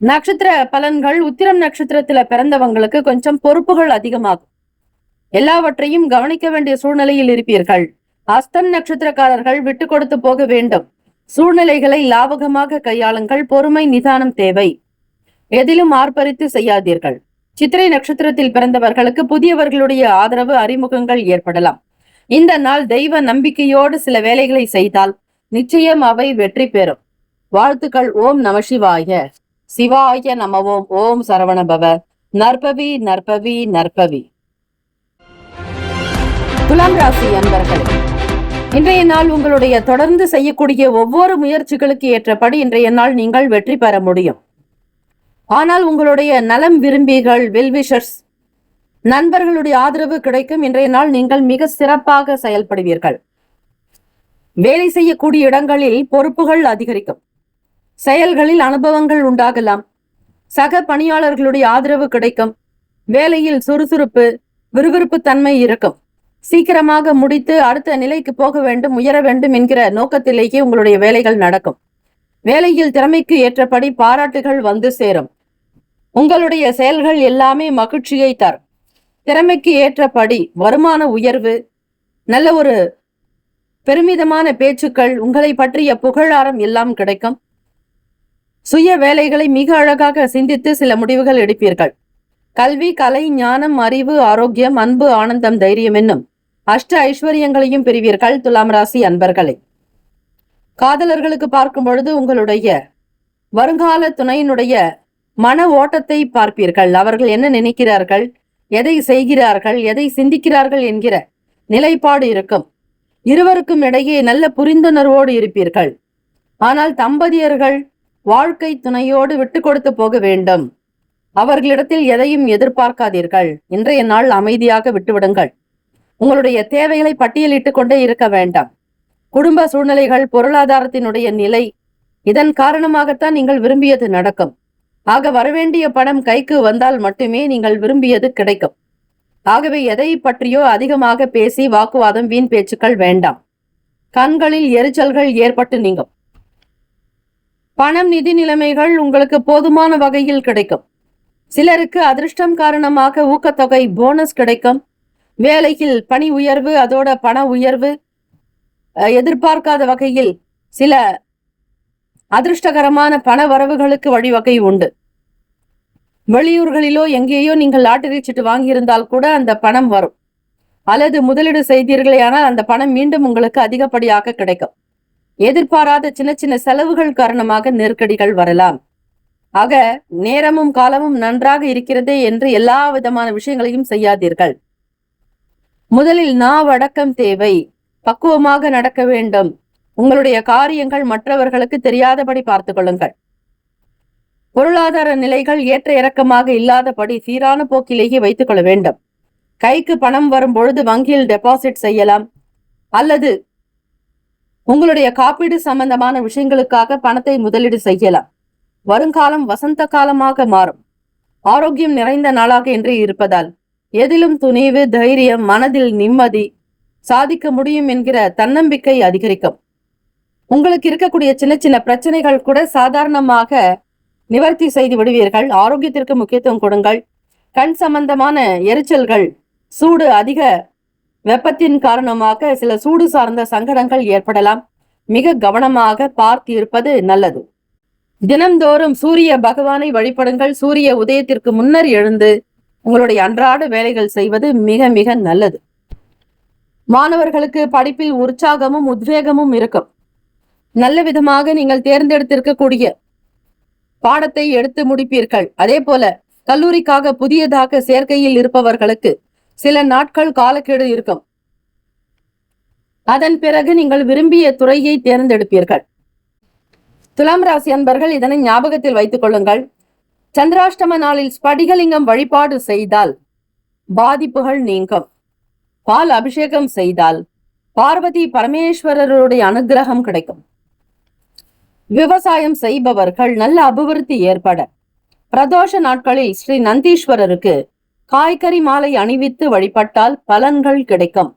நட்சத்திர பலன்கள். உத்திரம் நட்சத்திரத்துல பிறந்தவங்களுக்கு கொஞ்சம் பொறுப்புகள் அதிகமாகும், எல்லாவற்றையும் கவனிக்க வேண்டிய சூழ்நிலையில் இருப்பீர்கள். அஸ்தம் நட்சத்திரக்காரர்கள் விட்டு கொடுத்து போக வேண்டும். சூழ்நிலைகளை லாபகமாக கையாளுங்கள், பொறுமை நிதானம் தேவை, எதிலும் ஆர்ப்பரித்து செய்யாதீர்கள். சித்திரை நட்சத்திரத்தில் பிறந்தவர்களுக்கு புதியவர்களுடைய ஆதரவு அறிமுகங்கள் ஏற்படலாம். இந்த நாள் தெய்வ நம்பிக்கையோடு சில வேலைகளை செய்தால் நிச்சயம் அவை வெற்றி பெறும். வாழ்த்துக்கள். ஓம் நம சிவாய. சிவாய நமவோம். ஓம் சரவணபவ. நற்பவி நற்பவி நற்பவி. துலாம் ராசி அன்பர்களே, இன்றைய நாள் உங்களுடைய தொடர்ந்து செய்யக்கூடிய ஒவ்வொரு முயற்சிகளுக்கு ஏற்றபடி இன்றைய நாள் நீங்கள் வெற்றி பெற முடியும். ஆனால் உங்களுடைய நலம் விரும்பிகள், வெல்விஷர்ஸ், நண்பர்களுடைய ஆதரவு கிடைக்கும். இன்றைய நாள் நீங்கள் மிக சிறப்பாக செயல்படுவீர்கள். வேலை செய்யக்கூடிய இடங்களில் பொறுப்புகள் அதிகரிக்கும். செயல்களில் அனுபவங்கள் உண்டாகலாம். சக பணியாளர்களுடைய ஆதரவு கிடைக்கும். வேலையில் சுறுசுறுப்பு, விறுவிறுப்பு தன்மை இருக்கும். சீக்கிரமாக முடித்து அடுத்த நிலைக்கு போக வேண்டும், உயர வேண்டும் என்கிற நோக்கத்திலேயே உங்களுடைய வேலைகள் நடக்கும். வேலையில் திறமைக்கு ஏற்றபடி பாராட்டுகள் வந்து சேரும். உங்களுடைய செயல்கள் எல்லாமே மகிழ்ச்சியை தரும். திறமைக்கு ஏற்றபடி வருமான உயர்வு, நல்ல ஒரு பெருமிதமான பேச்சுக்கள், உங்களை பற்றிய புகழாரம் எல்லாம் கிடைக்கும். சுய வேலைகளை மிக அழகாக சிந்தித்து சில முடிவுகள் எடுப்பீர்கள். கல்வி, கலை, ஞானம், அறிவு, ஆரோக்கியம், அன்பு, ஆனந்தம், தைரியம் என்னும் அஷ்ட ஐஸ்வர்யங்களையும் பெறுவீர்கள். துலாம் ராசி அன்பர்களே, காதலர்களுக்கு பார்க்கும் பொழுது உங்களுடைய வருங்கால துணையினுடைய மன ஓட்டத்தை பார்ப்பீர்கள். அவர்கள் என்ன நினைக்கிறார்கள், எதை செய்கிறார்கள், எதை சிந்திக்கிறார்கள் என்கிற நிலைப்பாடு இருக்கும். இருவருக்கும் இடையே நல்ல புரிந்துணர்வோடு இருப்பீர்கள். ஆனால் தம்பதியர்கள் வாழ்க்கை துணையோடு விட்டு கொடுத்து போக வேண்டும். அவர்களிடத்தில் எதையும் எதிர்பார்க்காதீர்கள். இன்றைய நாள் அமைதியாக விட்டுவிடுங்கள். உங்களுடைய தேவைகளை பட்டியலிட்டு கொண்டே இருக்க வேண்டாம். குடும்ப சூழ்நிலைகள், பொருளாதாரத்தினுடைய நிலை, இதன் காரணமாகத்தான் நீங்கள் விரும்பியது நடக்கும். ஆக வரவேண்டிய பணம் கைக்கு வந்தால் மட்டுமே நீங்கள் விரும்பியது கிடைக்கும். ஆகவே எதை பற்றியோ அதிகமாக பேசி வாக்குவாதம், வீண் பேச்சுக்கள் வேண்டாம். கண்களில் எரிச்சல்கள் ஏற்பட்டு நீங்கும். பணம், நிதி நிலைமைகள் உங்களுக்கு போதுமான வகையில் கிடைக்கும். சிலருக்கு அதிர்ஷ்டம் காரணமாக ஊக்கத்தொகை, போனஸ் கிடைக்கும். வேலையில் பணி உயர்வு, அதோட பண உயர்வு, எதிர்பார்க்காத வகையில் சில அதிர்ஷ்டகரமான பண வரவுகளுக்கு வழிவகை உண்டு. வெளியூர்களிலோ எங்கேயோ நீங்கள் லாட்டரி சீட்டு வாங்கியிருந்தால் கூட அந்த பணம் வரும். அல்லது முதலீடு செய்தீர்களே ஆனால் அந்த பணம் மீண்டும் உங்களுக்கு அதிகப்படியாக கிடைக்கும். எதிர்பாராத சின்ன சின்ன செலவுகள் காரணமாக நெருக்கடிகள் வரலாம். ஆக நேரமும் காலமும் நன்றாக இருக்கிறதே என்று எல்லா விதமான விஷயங்களையும் செய்யாதீர்கள். முதலில் நாவடக்கம் தேவை. பக்குவமாக நடக்க வேண்டும். உங்களுடைய காரியங்கள் மற்றவர்களுக்கு தெரியாதபடி பார்த்து கொள்ளுங்கள். பொருளாதார நிலைகள் ஏற்ற இறக்கமாக இல்லாதபடி சீரான போக்கிலேயே வைத்துக் கொள்ள வேண்டும். கைக்கு பணம் வரும் பொழுது வங்கியில் டெபாசிட் செய்யலாம். அல்லது உங்களுடைய காப்பீடு சம்பந்தமான விஷயங்களுக்காக பணத்தை முதலீடு செய்யலாம். வருங்காலம் வசந்த காலமாக மாறும். ஆரோக்கியம் நிறைந்த நாளாக இன்று இருப்பதால் எதிலும் துணிவு, தைரியம், மனதில் நிம்மதி, சாதிக்க முடியும் என்கிற தன்னம்பிக்கை அதிகரிக்கும். உங்களுக்கு இருக்கக்கூடிய சின்ன சின்ன பிரச்சனைகள் கூட சாதாரணமாக நிவர்த்தி செய்து விடுவீர்கள். ஆரோக்கியத்திற்கு முக்கியத்துவம் கொடுங்கள். கண் சம்பந்தமான எரிச்சல்கள் சூடு அதிக வெப்பத்தின் காரணமாக சில சூடு சார்ந்த சங்கடங்கள் ஏற்படலாம். மிக கவனமாக பார்த்து இருப்பது நல்லது. தினம்தோறும் சூரிய பகவானை வழிபடுங்கள். சூரிய உதயத்திற்கு முன்னர் எழுந்து உங்களுடைய அன்றாட வேலைகள் செய்வது மிக மிக நல்லது. மாணவர்களுக்கு படிப்பில் உற்சாகமும் உத்வேகமும் இருக்கும். நல்ல விதமாக நீங்கள் தேர்ந்தெடுத்திருக்கக்கூடிய பாடத்தை எடுத்து முடிப்பீர்கள். அதே போல கல்லூரிக்காக புதியதாக சேர்க்கையில் இருப்பவர்களுக்கு சில நாட்கள் காலக்கெடு இருக்கும். அதன் பிறகு நீங்கள் விரும்பிய துறையை தேர்ந்தெடுப்பீர்கள். துலாம் ராசி அன்பர்கள் இதனை ஞாபகத்தில் வைத்துக் கொள்ளுங்கள். சந்திராஷ்டம நாளில் ஸ்படிகலிங்கம் வழிபாடு செய்தால் பாதிப்புகள் நீங்கும். பால் அபிஷேகம் செய்தால் பார்வதி பரமேஸ்வரருடைய அனுகிரகம் கிடைக்கும். விவசாயம் செய்பவர்கள் நல்ல அபிவிருத்தி ஏற்பட பிரதோஷ நாட்களில் ஸ்ரீ நந்தீஸ்வரருக்கு காய்கறி மாலை அணிவித்து வழிபட்டால் பலன்கள் கிடைக்கும்.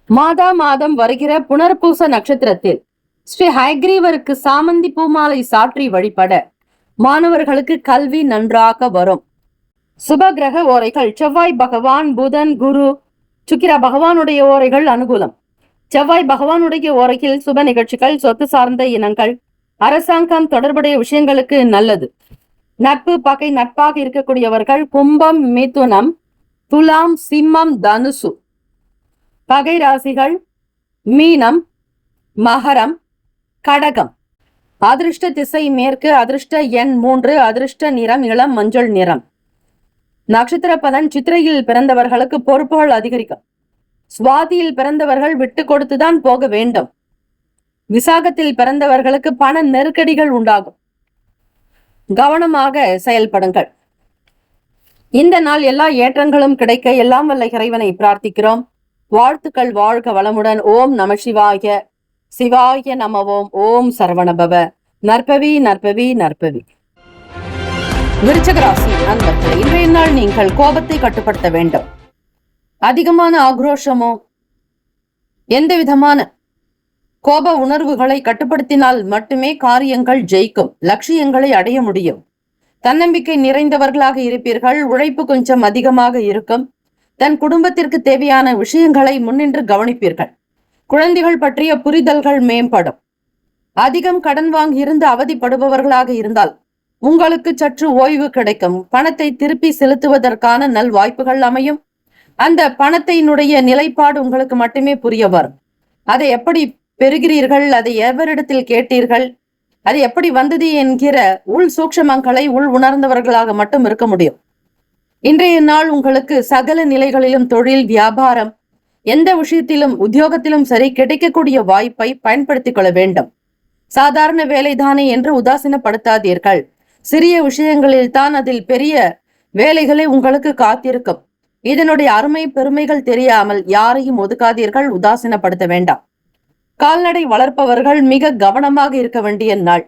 மாதம் வருகிற புனர்பூச நட்சத்திரத்தில் ஸ்ரீ ஹயக்ரீவருக்கு சாமந்தி பூமாலை சாற்றி வழிபட மாணவர்களுக்கு கல்வி நன்றாக வரும். சுப கிரக ஓரைகள் செவ்வாய் பகவான், புதன், குரு, சுக்கிர பகவானுடைய ஓரைகள் அனுகூலம். செவ்வாய் பகவானுடைய ஓரையில் சுப நிகழ்ச்சிகள், சொத்து சார்ந்த இனங்கள், அரசாங்கம் தொடர்புடைய விஷயங்களுக்கு நல்லது. நட்பு பகை நட்பாக இருக்கக்கூடியவர்கள் கும்பம், மிதுனம், துலாம், சிம்மம், தனுசு. பகை ராசிகள் மீனம், மகரம், கடகம். அதிர்ஷ்ட திசை மேற்கு, அதிர்ஷ்ட எண் 3, அதிர்ஷ்ட நிறம் இளம் மஞ்சள் நிறம். நட்சத்திர பலன் சித்திரையில் பிறந்தவர்களுக்கு பொறுப்புகள் அதிகரிக்கும். சுவாதியில் பிறந்தவர்கள் விட்டு கொடுத்துதான் போக வேண்டும். விசாகத்தில் பிறந்தவர்களுக்கு பண நெருக்கடிகள் உண்டாகும். கவனமாக செயல்படுங்கள். இந்த நாள் எல்லா ஏற்றங்களும் கிடைக்க எல்லாம் வல்ல இறைவனை பிரார்த்திக்கிறோம். வாழ்த்துக்கள். வாழ்க வளமுடன். ஓம் நம சிவாய. சிவாய நமவோம். ஓம் சரவணபவ. நற்பவி நற்பவி நற்பவி. விருச்சிக ராசி அன்பர்களே, இன்றைய நாள் நீங்கள் கோபத்தை கட்டுப்படுத்த வேண்டும். அதிகமான ஆக்ரோஷமோ எந்த விதமான கோப உணர்வுகளை கட்டுப்படுத்தினால் மட்டுமே காரியங்கள் ஜெயிக்கும், லட்சியங்களை அடைய முடியும். தன்னம்பிக்கை நிறைந்தவர்களாக இருப்பீர்கள். உழைப்பு கொஞ்சம் அதிகமாக இருக்கும். தன் குடும்பத்திற்கு தேவையான விஷயங்களை முன்னின்று கவனிப்பீர்கள். குழந்தைகள் பற்றிய புரிதல்கள் மேம்படும். அதிகம் கடன் வாங்கியிருந்து அவதிப்படுபவர்களாக இருந்தால் உங்களுக்கு சற்று ஓய்வு கிடைக்கும். பணத்தை திருப்பி செலுத்துவதற்கான நல் வாய்ப்புகள் அமையும். அந்த பணத்தினுடைய நிலைப்பாடு உங்களுக்கு மட்டுமே புரிய வரும். அதை எப்படி பெறுகிறீர்கள், அதை எவரிடத்தில் கேட்டீர்கள், அது எப்படி வந்தது என்கிற உள் சூக்ஷமங்களை உள் உணர்ந்தவர்களாக மட்டும் இருக்க முடியும். இன்றைய நாள் உங்களுக்கு சகல நிலைகளிலும் தொழில், வியாபாரம், எந்த விஷயத்திலும் உத்தியோகத்திலும் சரி கிடைக்கக்கூடிய வாய்ப்பை பயன்படுத்திக் கொள்ள வேண்டும். சாதாரண வேலைதானே என்று உதாசீனப்படுத்தாதீர்கள். சிறிய விஷயங்களில் தான் அதில் பெரிய வேலைகளை உங்களுக்கு காத்திருக்கும். இதனுடைய அருமை பெருமைகள் தெரியாமல் யாரையும் ஒதுக்காதீர்கள், உதாசீனப்படுத்த வேண்டாம். கால்நடை வளர்ப்பவர்கள் மிக கவனமாக இருக்க வேண்டிய நாள்.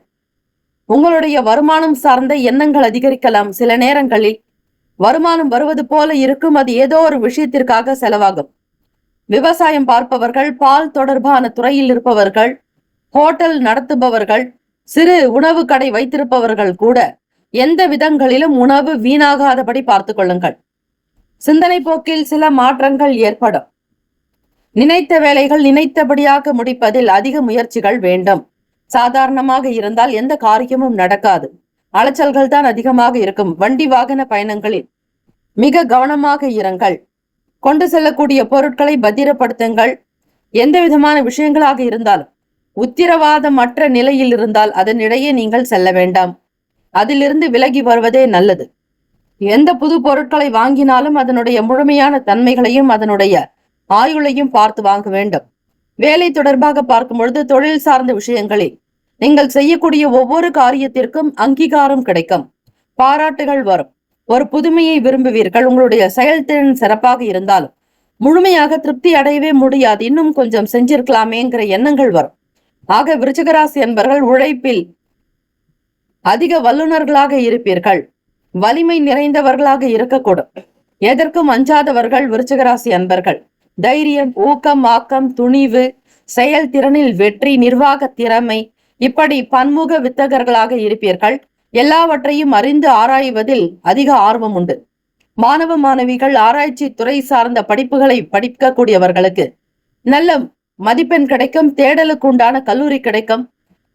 உங்களுடைய வருமானம் சார்ந்த எண்ணங்கள் அதிகரிக்கலாம். சில நேரங்களில் வருமானம் வருவது போல இருக்கும், அது ஏதோ ஒரு விஷயத்திற்காக செலவாகும். விவசாயம் பார்ப்பவர்கள், பால் தொடர்பான துறையில் இருப்பவர்கள், ஹோட்டல் நடத்துபவர்கள், சிறு உணவு கடை வைத்திருப்பவர்கள் கூட எந்த விதங்களிலும் உணவு வீணாகாதபடி பார்த்து கொள்ளுங்கள். சிந்தனை போக்கில் சில மாற்றங்கள் ஏற்படும். நினைத்த வேலைகள் நினைத்தபடியாக முடிப்பதில் அதிக முயற்சிகள் வேண்டும். சாதாரணமாக இருந்தால் எந்த காரியமும் நடக்காது. அலைச்சல்கள் தான் அதிகமாக இருக்கும். வண்டி வாகன பயணங்களில் மிக கவனமாக இருங்கள். கொண்டு செல்லக்கூடிய பொருட்களை பத்திரப்படுத்துங்கள். எந்த விதமான விஷயங்களாக இருந்தாலும் உத்திரவாதமற்ற நிலையில் இருந்தால் அதனிடையே நீங்கள் செல்ல வேண்டாம். அதிலிருந்து விலகி வருவதே நல்லது. எந்த புது பொருட்களை வாங்கினாலும் அதனுடைய முழுமையான தன்மைகளையும் அதனுடைய ஆயுளையும் பார்த்து வாங்க வேண்டும். வேலை தொடர்பாக பார்க்கும் பொழுது தொழில் சார்ந்த விஷயங்களில் நீங்கள் செய்யக்கூடிய ஒவ்வொரு காரியத்திற்கும் அங்கீகாரம் கிடைக்கும். பாராட்டுகள் வரும். ஒரு புதுமையை விரும்புவீர்கள். உங்களுடைய செயல்திறன் சிறப்பாக இருந்தாலும் முழுமையாக திருப்தி அடையவே முடியாது. இன்னும் கொஞ்சம் செஞ்சிருக்கலாமேங்கிற எண்ணங்கள் வரும். ஆக விருச்சிகராசி என்பவர்கள் உழைப்பில் அதிக வல்லுநர்களாக இருப்பீர்கள். வலிமை நிறைந்தவர்களாக இருக்கக்கூடும். எதற்கும் அஞ்சாதவர்கள் விருச்சிகராசி அன்பர்கள். தைரியம், ஊக்கம், ஆக்கம், துணிவு, செயல்திறனில் வெற்றி, நிர்வாக திறமை, இப்படி பன்முக வித்தகர்களாக இருப்பீர்கள். எல்லாவற்றையும் அறிந்து ஆராய்வதில் அதிக ஆர்வம் உண்டு. மாணவ மாணவிகள் ஆராய்ச்சி துறை சார்ந்த படிப்புகளை படிக்கக்கூடியவர்களுக்கு நல்ல மதிப்பெண் கிடைக்கும். தேடலுக்கு உண்டான கல்லூரி கிடைக்கும்.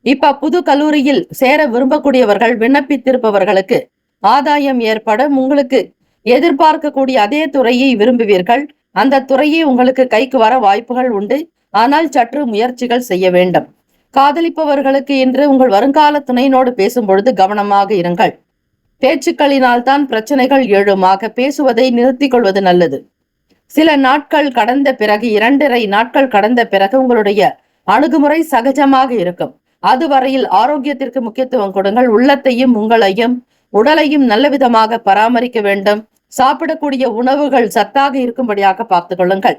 இப்ப புது கல்லூரியில் சேர விரும்பக்கூடியவர்கள் விண்ணப்பித்திருப்பவர்களுக்கு ஆதாயம் ஏற்படும். உங்களுக்கு எதிர்பார்க்கக்கூடிய அதே துறையை விரும்புவீர்கள். அந்த துறையே உங்களுக்கு கைக்கு வர வாய்ப்புகள் உண்டு. ஆனால் சற்று முயற்சிகள் செய்ய வேண்டும். காதலிப்பவர்களுக்கு இன்று உங்கள் வருங்கால துணையினோடு பேசும் பொழுது கவனமாக இருங்கள். பேச்சுக்களினால் தான் பிரச்சனைகள் எழுமாக. பேசுவதை நிறுத்திக் கொள்வது நல்லது. சில நாட்கள் கடந்த பிறகு 2.5 நாட்கள் கடந்த பிறகு உங்களுடைய அணுகுமுறை சகஜமாக இருக்கும். அதுவரையில் ஆரோக்கியத்திற்கு முக்கியத்துவம் கொடுங்கள். உள்ளத்தையும் உங்களையும் உடலையும் நல்ல விதமாக பராமரிக்க வேண்டும். சாப்பிடக்கூடிய உணவுகள் சத்தாக இருக்கும்படியாக பார்த்துக் கொள்ளுங்கள்.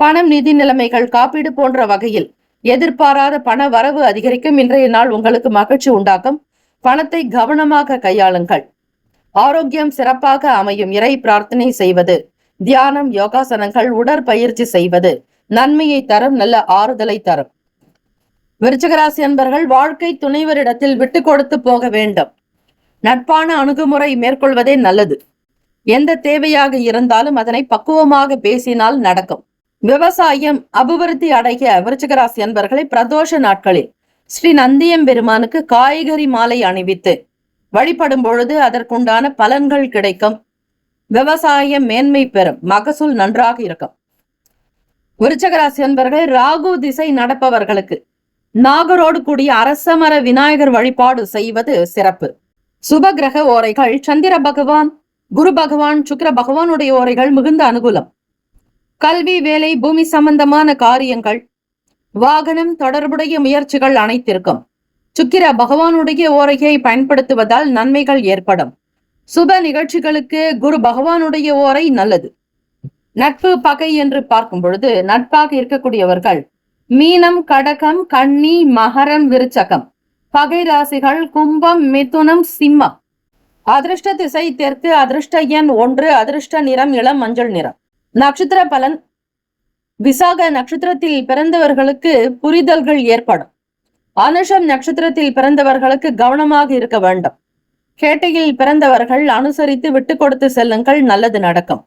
பணம், நிதி நிலைமைகள், காப்பீடு போன்ற வகையில் எதிர்பாராத பண வரவு அதிகரிக்கும். இன்றைய நாள் உங்களுக்கு மகிழ்ச்சி உண்டாக்கும். பணத்தை கவனமாக கையாளுங்கள். ஆரோக்கியம் சிறப்பாக அமையும். இறை பிரார்த்தனை செய்வது, தியானம், யோகாசனங்கள், உடற்பயிற்சி செய்வது நன்மையை தரும். நல்ல ஆறுதலை தரும். விருச்சிகராசி அன்பர்கள் வாழ்க்கை துணைவரிடத்தில் விட்டு கொடுத்து போக வேண்டும். நட்பான அணுகுமுறை மேற்கொள்வதே நல்லது. எந்த தேவையாக இருந்தாலும் அதனை பக்குவமாக பேசினால் நடக்கும். விவசாயம் அபிவிருத்தி அடைய விருச்சிகராசி அன்பர்களை பிரதோஷ நாட்களில் ஸ்ரீ நந்தியம் பெருமானுக்கு காய்கறி மாலை அணிவித்து வழிபடும் பொழுது அதற்குண்டான பலன்கள் கிடைக்கும். விவசாயம் மேன்மை பெறும். மகசூல் நன்றாக இருக்கும். விருச்சிகராசி அன்பர்கள் ராகு திசை நடப்பவர்களுக்கு நாகரோடு கூடிய அரசமர விநாயகர் வழிபாடு செய்வது சிறப்பு. சுப கிரக ஓரைகள் சந்திர பகவான், குரு பகவான், சுக்கிர பகவானுடைய ஓரைகள் மிகுந்த அனுகூலம். கல்வி, வேலை, பூமி சம்பந்தமான காரியங்கள், வாகனம் தொடர்புடைய முயற்சிகள் அனைத்திற்கும் சுக்கிர பகவானுடைய ஓரையை பயன்படுத்துவதால் நன்மைகள் ஏற்படும். சுப நிகழ்ச்சிகளுக்கு குரு பகவானுடைய ஓரை நல்லது. நட்பு, பகை என்று பார்க்கும் பொழுது நட்பாக இருக்கக்கூடியவர்கள் மீனம், கடகம், கன்னி, மகரம், விருச்சகம். பகை ராசிகள் கும்பம், மிதுனம், சிம்மம். அதிர்ஷ்ட திசை தெற்கு. அதிர்ஷ்ட எண் 1. அதிர்ஷ்ட நிறம் இளம் மஞ்சள் நிறம். நட்சத்திர பலன். விசாக நட்சத்திரத்தில் பிறந்தவர்களுக்கு புரிதல்கள் ஏற்படும். அனுஷம் நட்சத்திரத்தில் பிறந்தவர்களுக்கு கவனமாக இருக்க வேண்டும். கேட்டையில் பிறந்தவர்கள் அனுசரித்து விட்டு கொடுத்து செல்லுங்கள், நல்லது நடக்கும்.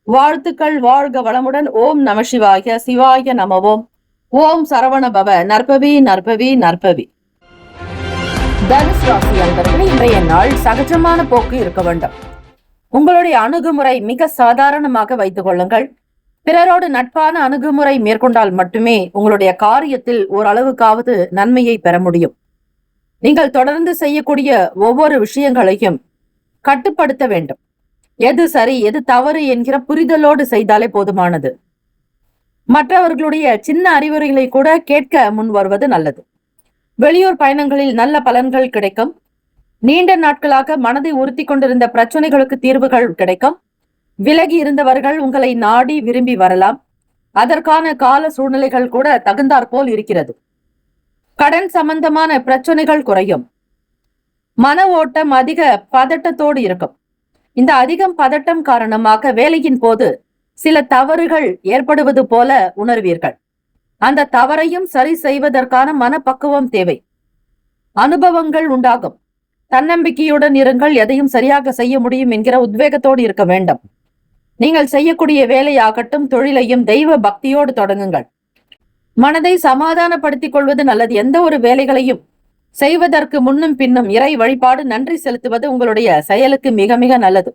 வாழ்த்துக்கள். வாழ்க வளமுடன். ஓம் நம சிவாய. சிவாய நமவோம். ஓம் சரவண பவ. நற்பவி நற்பவி நற்பவி. தனுசு ராசி அன்பர்கள் இன்றைய நாள் சகஜமான போக்கு இருக்க வேண்டும். உங்களுடைய அணுகுமுறை மிக சாதாரணமாக வைத்துக் கொள்ளுங்கள். பிறரோடு நட்பான அணுகுமுறை மேற்கொண்டால் மட்டுமே உங்களுடைய காரியத்தில் ஓரளவுக்காவது நன்மையை பெற முடியும். நீங்கள் தொடர்ந்து செய்யக்கூடிய ஒவ்வொரு விஷயங்களையும் கட்டுப்படுத்த வேண்டும். எது சரி எது தவறு என்கிற புரிதலோடு செய்தாலே போதுமானது. மற்றவர்களுடைய சின்ன அறிவுரைகளை கூட கேட்க முன் வருவது நல்லது. வெளியூர் பயணங்களில் நல்ல பலன்கள் கிடைக்கும். நீண்ட நாட்களாக மனதை உறுத்தி கொண்டிருந்த பிரச்சனைகளுக்கு தீர்வுகள் கிடைக்கும். விலகி இருந்தவர்கள் உங்களை நாடி விரும்பி வரலாம். அதற்கான கால சூழ்நிலைகள் கூட தகுந்தாற்போல் இருக்கிறது. கடன் சம்பந்தமான பிரச்சனைகள் குறையும். மன ஓட்டம் அதிக பதட்டத்தோடு இருக்கும். இந்த அதிகம் பதட்டம் காரணமாக வேலையின் போது சில தவறுகள் ஏற்படுவது போல உணர்வீர்கள். அந்த தவறையும் சரி செய்வதற்கான மனப்பக்குவம் தேவை. அனுபவங்கள் உண்டாகும். தன்னம்பிக்கையுடன் இருங்கள். எதையும் சரியாக செய்ய முடியும் என்கிற உத்வேகத்தோடு இருக்க வேண்டும். நீங்கள் செய்யக்கூடிய வேலையாகட்டும் தொழிலையும் தெய்வ பக்தியோடு தொடங்குங்கள். மனதை சமாதானப்படுத்திக் கொள்வது நல்லது. எந்த ஒரு வேலைகளையும் செய்வதற்கு முன்னும் பின்னும் இறை வழிபாடு, நன்றி செலுத்துவது உங்களுடைய செயலுக்கு மிக மிக நல்லது.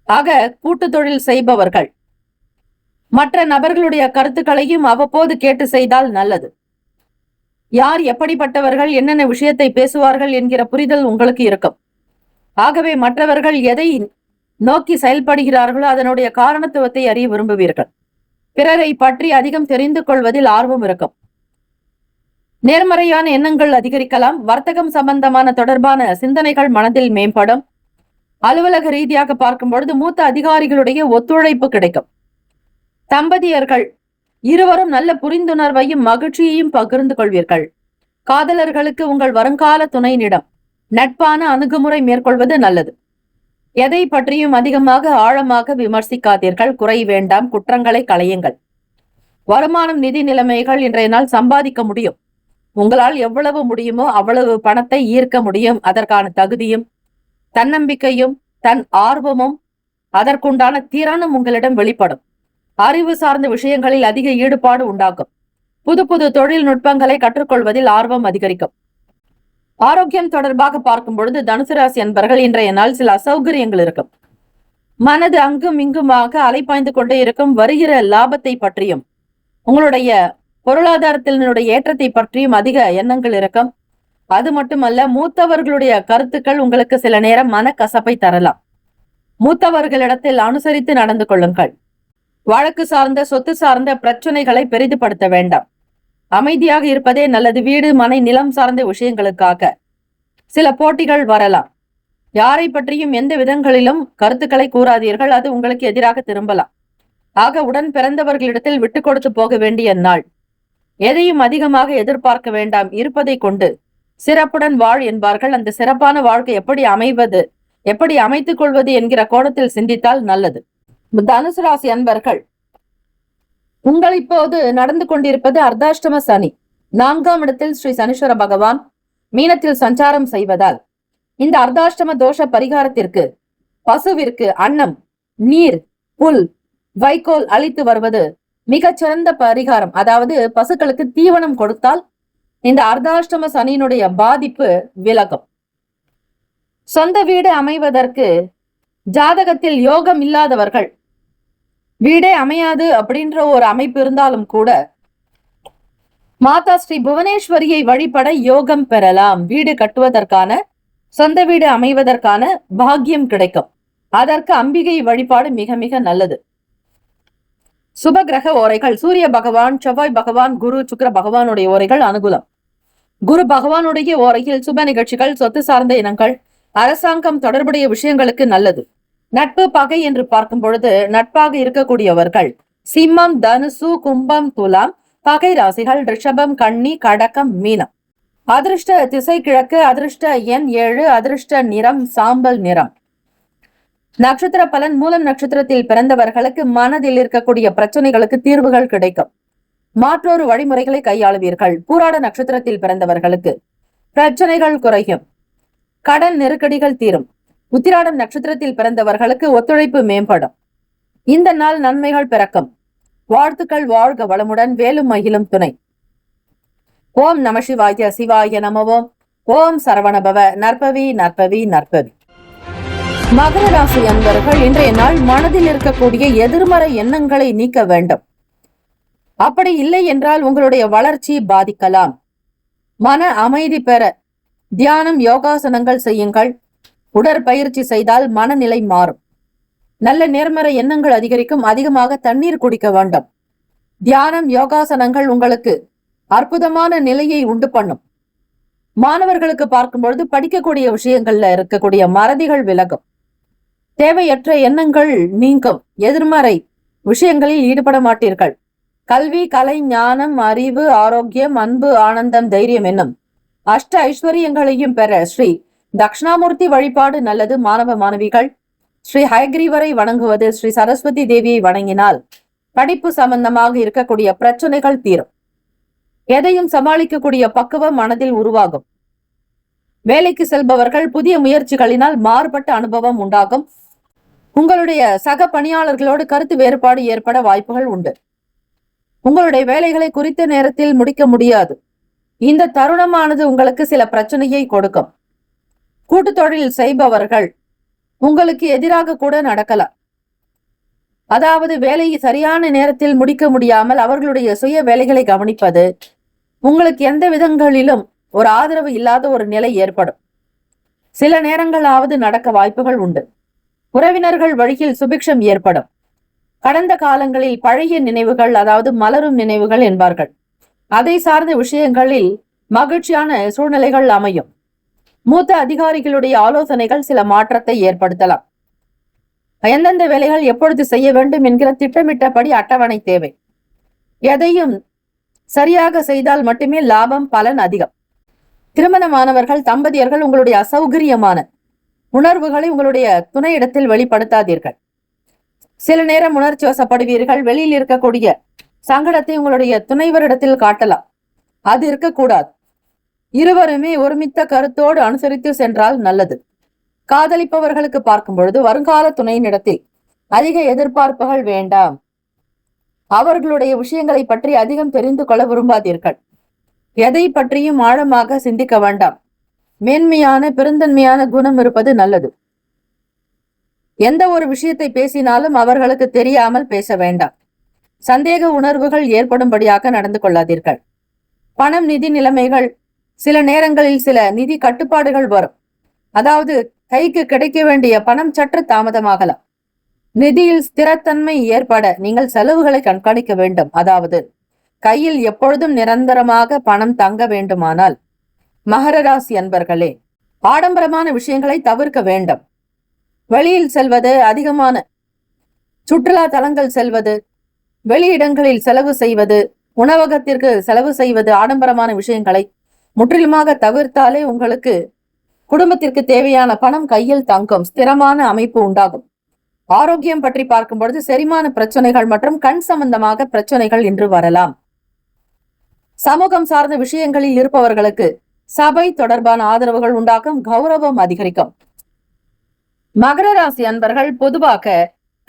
ஆக கூட்டு தொழில் செய்பவர்கள் மற்ற நபர்களுடைய கருத்துக்களையும் அவ்வப்போது கேட்டு செய்தால் நல்லது. யார் எப்படிப்பட்டவர்கள், என்னென்ன விஷயத்தை பேசுவார்கள் என்கிற புரிதல் உங்களுக்கு இருக்கும். ஆகவே மற்றவர்கள் எதை நோக்கி செயல்படுகிறார்களோ அதனுடைய காரணத்துவத்தை அறிய விரும்புவீர்கள். பிறரை பற்றி அதிகம் தெரிந்து கொள்வதில் ஆர்வம் இருக்கும். நேர்மறையான எண்ணங்கள் அதிகரிக்கலாம். வர்த்தகம் சம்பந்தமான தொடர்பான சிந்தனைகள் மனதில் மேம்படும். அலுவலக ரீதியாக பார்க்கும் பொழுது மூத்த அதிகாரிகளுடைய ஒத்துழைப்பு கிடைக்கும். தம்பதியர்கள் இருவரும் நல்ல புரிந்துணர்வையும் மகிழ்ச்சியையும் பகிர்ந்து கொள்வீர்கள். காதலர்களுக்கு உங்கள் வருங்கால துணையினிடம் நட்பான அணுகுமுறை மேற்கொள்வது நல்லது. எதை பற்றியும் அதிகமாக ஆழமாக விமர்சிக்காதீர்கள். குறை வேண்டாம். குற்றங்களை களையுங்கள். வருமானம், நிதி நிலைமைகள் இன்றைய நாள் சம்பாதிக்க முடியும். உங்களால் எவ்வளவு முடியுமோ அவ்வளவு பணத்தை ஈர்க்க முடியும். அதற்கான தகுதியும் தன்னம்பிக்கையும் தன் ஆர்வமும் அதற்குண்டான திறனும் உங்களிடம் வெளிப்படும். அறிவு சார்ந்த விஷயங்களில் அதிக ஈடுபாடு உண்டாகும். புது புது தொழில்நுட்பங்களை கற்றுக்கொள்வதில் ஆர்வம் அதிகரிக்கும். ஆரோக்கியம் தொடர்பாக பார்க்கும் பொழுது தனுசு ராசி அன்பர்கள் இன்றைய நாள் சில அசௌகரியங்கள் இருக்கும். மனது அங்கும் இங்குமாக அலைப்பாய்ந்து கொண்டே இருக்கும். வருகிற லாபத்தை பற்றியும் உங்களுடைய பொருளாதாரத்தினுடைய ஏற்றத்தை பற்றியும் அதிக எண்ணங்கள் இருக்கும். அது மட்டுமல்ல, மூத்தவர்களுடைய கருத்துக்கள் உங்களுக்கு சில நேரம் மனக்கசப்பை தரலாம். மூத்தவர்களிடத்தில் அனுசரித்து நடந்து கொள்ளுங்கள். வழக்கு சார்ந்த சொத்து சார்ந்த பிரச்சனைகளை பெரிதுபடுத்த வேண்டாம். அமைதியாக இருப்பதே நல்லது. வீடு மனை நிலம் சார்ந்த விஷயங்களுக்காக சில போட்டிகள் வரலாம். யாரை பற்றியும் எந்த விதங்களிலும் கருத்துக்களை கூறாதீர்கள். அது உங்களுக்கு எதிராக திரும்பலாம். ஆக உடன் பிறந்தவர்களிடத்தில் விட்டு கொடுத்து போக வேண்டிய நாள். எதையும் அதிகமாக எதிர்பார்க்க வேண்டாம். இருப்பதை கொண்டு சிறப்புடன் வாழ் என்பார்கள். அந்த சிறப்பான வாழ்க்கை எப்படி அமைத்துக் கொள்வது என்கிற கோணத்தில் சிந்தித்தால் நல்லது. தனுசு ராசி அன்பர்கள், உங்கள் இப்போது நடந்து கொண்டிருப்பது அர்த்தாஷ்டம சனி. 4ஆம் இடத்தில் ஸ்ரீ சனீஸ்வர பகவான் மீனத்தில் சஞ்சாரம் செய்வதால் இந்த அர்த்தாஷ்டம தோஷ பரிகாரத்திற்கு பசுவிற்கு அன்னம், நீர், புல், வைக்கோல் அளித்து வருவது மிகச்சிறந்த பரிகாரம். அதாவது பசுக்களுக்கு தீவனம் கொடுத்தால் இந்த அர்த்தாஷ்டம சனியினுடைய பாதிப்பு விலகும். சொந்த வீடு அமைவதற்கு ஜாதகத்தில் யோகம் இல்லாதவர்கள், வீடே அமையாது அப்படின்ற ஒரு அமைப்பு இருந்தாலும் கூட மாதா ஸ்ரீ புவனேஸ்வரியை வழிபட யோகம் பெறலாம். வீடு கட்டுவதற்கான, சொந்த வீடு அமைவதற்கான பாக்கியம் கிடைக்கும். அதற்கு அம்பிகை வழிபாடு மிக மிக நல்லது. சுப கிரக ஓரைகள்: சூரிய பகவான், செவ்வாய் பகவான், குரு, சுக்கிர பகவானுடைய ஓரைகள் அனுகூலம். குரு பகவானுடைய ஓரையில் சுப நிகழ்ச்சிகள், சொத்து சார்ந்த இனங்கள், அரசாங்கம் தொடர்புடைய விஷயங்களுக்கு நல்லது. நட்பு பகை என்று பார்க்கும் பொழுது நட்பாக இருக்கக்கூடியவர்கள் சிம்மம், தனுசு, கும்பம், துலாம். பகை ராசிகள் ரிஷபம், கன்னி, கடகம், மீனம். அதிர்ஷ்ட திசை கிழக்கு. அதிர்ஷ்ட எண் 7. அதிர்ஷ்ட நிறம் சாம்பல் நிறம். நட்சத்திர பலன்: மூலம் நட்சத்திரத்தில் பிறந்தவர்களுக்கு மனதில் இருக்கக்கூடிய பிரச்சனைகளுக்கு தீர்வுகள் கிடைக்கும். மாற்றொரு வழிமுறைகளை கையாளுவீர்கள். பூராட நட்சத்திரத்தில் பிறந்தவர்களுக்கு பிரச்சனைகள் குறையும். கடன் நெருக்கடிகள் தீரும். உத்திராடம் நட்சத்திரத்தில் பிறந்தவர்களுக்கு ஒத்துழைப்பு மேம்படும். இந்த நாள் நன்மைகள் பிறக்கும். வாழ்த்துக்கள். வாழ்க வளமுடன். வேலும் மகிழும் துணை. ஓம் நம சிவாய. சிவாய நமவோம். ஓம் சரவணபவ. நற்பவி நற்பவி நற்பவி. மகர ராசி அன்பர்கள், இன்றைய நாள் மனதில் இருக்கக்கூடிய எதிர்மறை எண்ணங்களை நீக்க வேண்டும். அப்படி இல்லை என்றால் உங்களுடைய வளர்ச்சி பாதிக்கலாம். மன அமைதி பெற தியானம், யோகாசனங்கள் செய்யுங்கள். உடற்பயிற்சி செய்தால் மனநிலை மாறும். நல்ல நேர்மறை எண்ணங்கள் அதிகரிக்கும். அதிகமாக தண்ணீர் குடிக்க வேண்டும். தியானம், யோகாசனங்கள் உங்களுக்கு அற்புதமான நிலையை உண்டு பண்ணும். மாணவர்களுக்கு பார்க்கும் பொழுது படிக்கக்கூடிய விஷயங்கள்ல இருக்கக்கூடிய மறதிகள் விலகும். தேவையற்ற எண்ணங்கள் நீங்கும். எதிர்மறை விஷயங்களில் ஈடுபட மாட்டீர்கள். கல்வி, கலை, ஞானம், அறிவு, ஆரோக்கியம், அன்பு, ஆனந்தம், தைரியம் என்னும் அஷ்ட ஐஸ்வர்யங்களையும் பெற ஸ்ரீ தட்சிணாமூர்த்தி வழிபாடு நல்லது. மாணவ மாணவிகள் ஸ்ரீ ஹயக்ரீவரை வணங்குவது, ஸ்ரீ சரஸ்வதி தேவியை வணங்கினால் படிப்பு சம்பந்தமாக இருக்கக்கூடிய பிரச்சனைகள் தீரும். எதையும் சமாளிக்கக்கூடிய பக்குவம் மனதில் உருவாகும். வேலைக்கு செல்பவர்கள் புதிய முயற்சிகளினால் மாறுபட்ட அனுபவம் உண்டாகும். உங்களுடைய சக பணியாளர்களோடு கருத்து வேறுபாடு ஏற்பட வாய்ப்புகள் உண்டு. உங்களுடைய வேலைகளை குறித்த நேரத்தில் முடிக்க முடியாது. இந்த தருணமானது உங்களுக்கு சில பிரச்சனையை கொடுக்கும். கூட்டு தொழில் செய்பவர்கள் உங்களுக்கு எதிராக கூட நடக்கலாம். அதாவது வேலையை சரியான நேரத்தில் முடிக்க முடியாமல் அவர்களுடைய சுய வேலைகளை கவனிப்பது, உங்களுக்கு எந்த விதங்களிலும் ஒரு ஆதரவு இல்லாத ஒரு நிலை ஏற்படும். சில நேரங்களாவது நடக்க வாய்ப்புகள் உண்டு. உறவினர்கள் வழியில் சுபிக்ஷம் ஏற்படும். கடந்த காலங்களில் பழைய நினைவுகள், அதாவது மலரும் நினைவுகள் என்பார்கள், அதை சார்ந்த விஷயங்களில் மகிழ்ச்சியான சூழ்நிலைகள் அமையும். மூத்த அதிகாரிகளுடைய ஆலோசனைகள் சில மாற்றத்தை ஏற்படுத்தலாம். எந்தெந்த வேலைகள் எப்பொழுது செய்ய வேண்டும் என்கிற திட்டமிட்டபடி அட்டவணை தேவை. எதையும் சரியாக செய்தால் மட்டுமே லாபம், பலன் அதிகம். திருமணமானவர்கள், தம்பதியர்கள் உங்களுடைய அசௌகரியமான உணர்வுகளை உங்களுடைய துணையிடத்தில் வெளிப்படுத்தாதீர்கள். சில நேரம் உணர்ச்சி வசப்படுவீர்கள். வெளியில் இருக்கக்கூடிய சங்கடத்தை உங்களுடைய துணைவரிடத்தில் காட்டலாம். அது இருக்கக்கூடாது. இருவருமே ஒருமித்த கருத்தோடு அனுசரித்து சென்றால் நல்லது. காதலிப்பவர்களுக்கு பார்க்கும் பொழுது வருங்கால துணையினிடத்தில் அதிக எதிர்பார்ப்புகள் வேண்டாம். அவர்களுடைய விஷயங்களை பற்றி அதிகம் தெரிந்து கொள்ள விரும்பாதீர்கள். எதை பற்றியும் ஆழமாக சிந்திக்க வேண்டாம். மேன்மையான பெருந்தன்மையான குணம் இருப்பது நல்லது. எந்த ஒரு விஷயத்தை பேசினாலும் அவர்களுக்கு தெரியாமல் பேச வேண்டாம். சந்தேக உணர்வுகள் ஏற்படும்படியாக நடந்து கொள்ளாதீர்கள். பணம், நிதி நிலைமைகள், சில நேரங்களில் சில நிதி கட்டுப்பாடுகள் வரும். அதாவது கைக்கு கிடைக்க வேண்டிய பணம் சற்று தாமதமாகலாம். நிதியில் ஸ்திரத்தன்மை ஏற்பட நீங்கள் செலவுகளை கண்காணிக்க வேண்டும். அதாவது கையில் எப்பொழுதும் நிரந்தரமாக பணம் தங்க வேண்டுமானால் மகர ராசி அன்பர்களே, ஆடம்பரமான விஷயங்களை தவிர்க்க வேண்டும். வெளியில் செல்வது, அதிகமான சுற்றுலா தலங்கள் செல்வது, வெளியிடங்களில் செலவு செய்வது, உணவகத்திற்கு செலவு செய்வது, ஆடம்பரமான விஷயங்களை முற்றிலுமாக தவிர்த்தாலே உங்களுக்கு குடும்பத்திற்கு தேவையான பணம் கையில் தங்கும், ஸ்திரமான அமைப்பு உண்டாகும். ஆரோக்கியம் பற்றி பார்க்கும் பொழுது செரிமான பிரச்சனைகள் மற்றும் கண் சம்பந்தமாக பிரச்சனைகள் இன்று வரலாம். சமூகம் சார்ந்த விஷயங்களில் இருப்பவர்களுக்கு சபை தொடர்பான ஆதரவுகள் உண்டாகும், கௌரவம் அதிகரிக்கும். மகர ராசி அன்பர்கள் பொதுவாக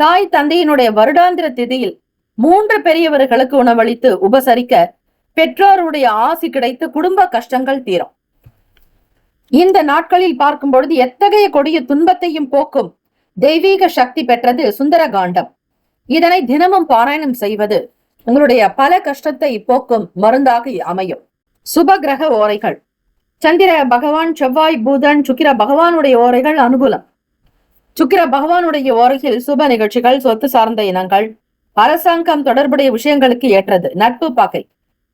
தாய் தந்தையினுடைய வருடாந்திர திதியில் 3 பெரியவர்களுக்கு உணவளித்து உபசரிக்க பெற்றோருடைய ஆசி கிடைத்து குடும்ப கஷ்டங்கள் தீரும். இந்த நாட்களில் பார்க்கும் பொழுது எத்தகைய கொடிய துன்பத்தையும் போக்கும் தெய்வீக சக்தி பெற்றது சுந்தர காண்டம். இதனை தினமும் பாராயணம் செய்வது உங்களுடைய பல கஷ்டத்தை போக்கும் மருந்தாக அமையும். சுப கிரக ஓரைகள்: சந்திர பகவான், செவ்வாய், புதன், சுக்கிர பகவானுடைய ஓரைகள் அனுகூலம். சுக்கிர பகவானுடைய ஓரையில் சுப நிகழ்ச்சிகள், சொத்து சார்ந்த இனங்கள், அரசாங்கம் தொடர்புடைய விஷயங்களுக்கு ஏற்றது. நட்பு பகை: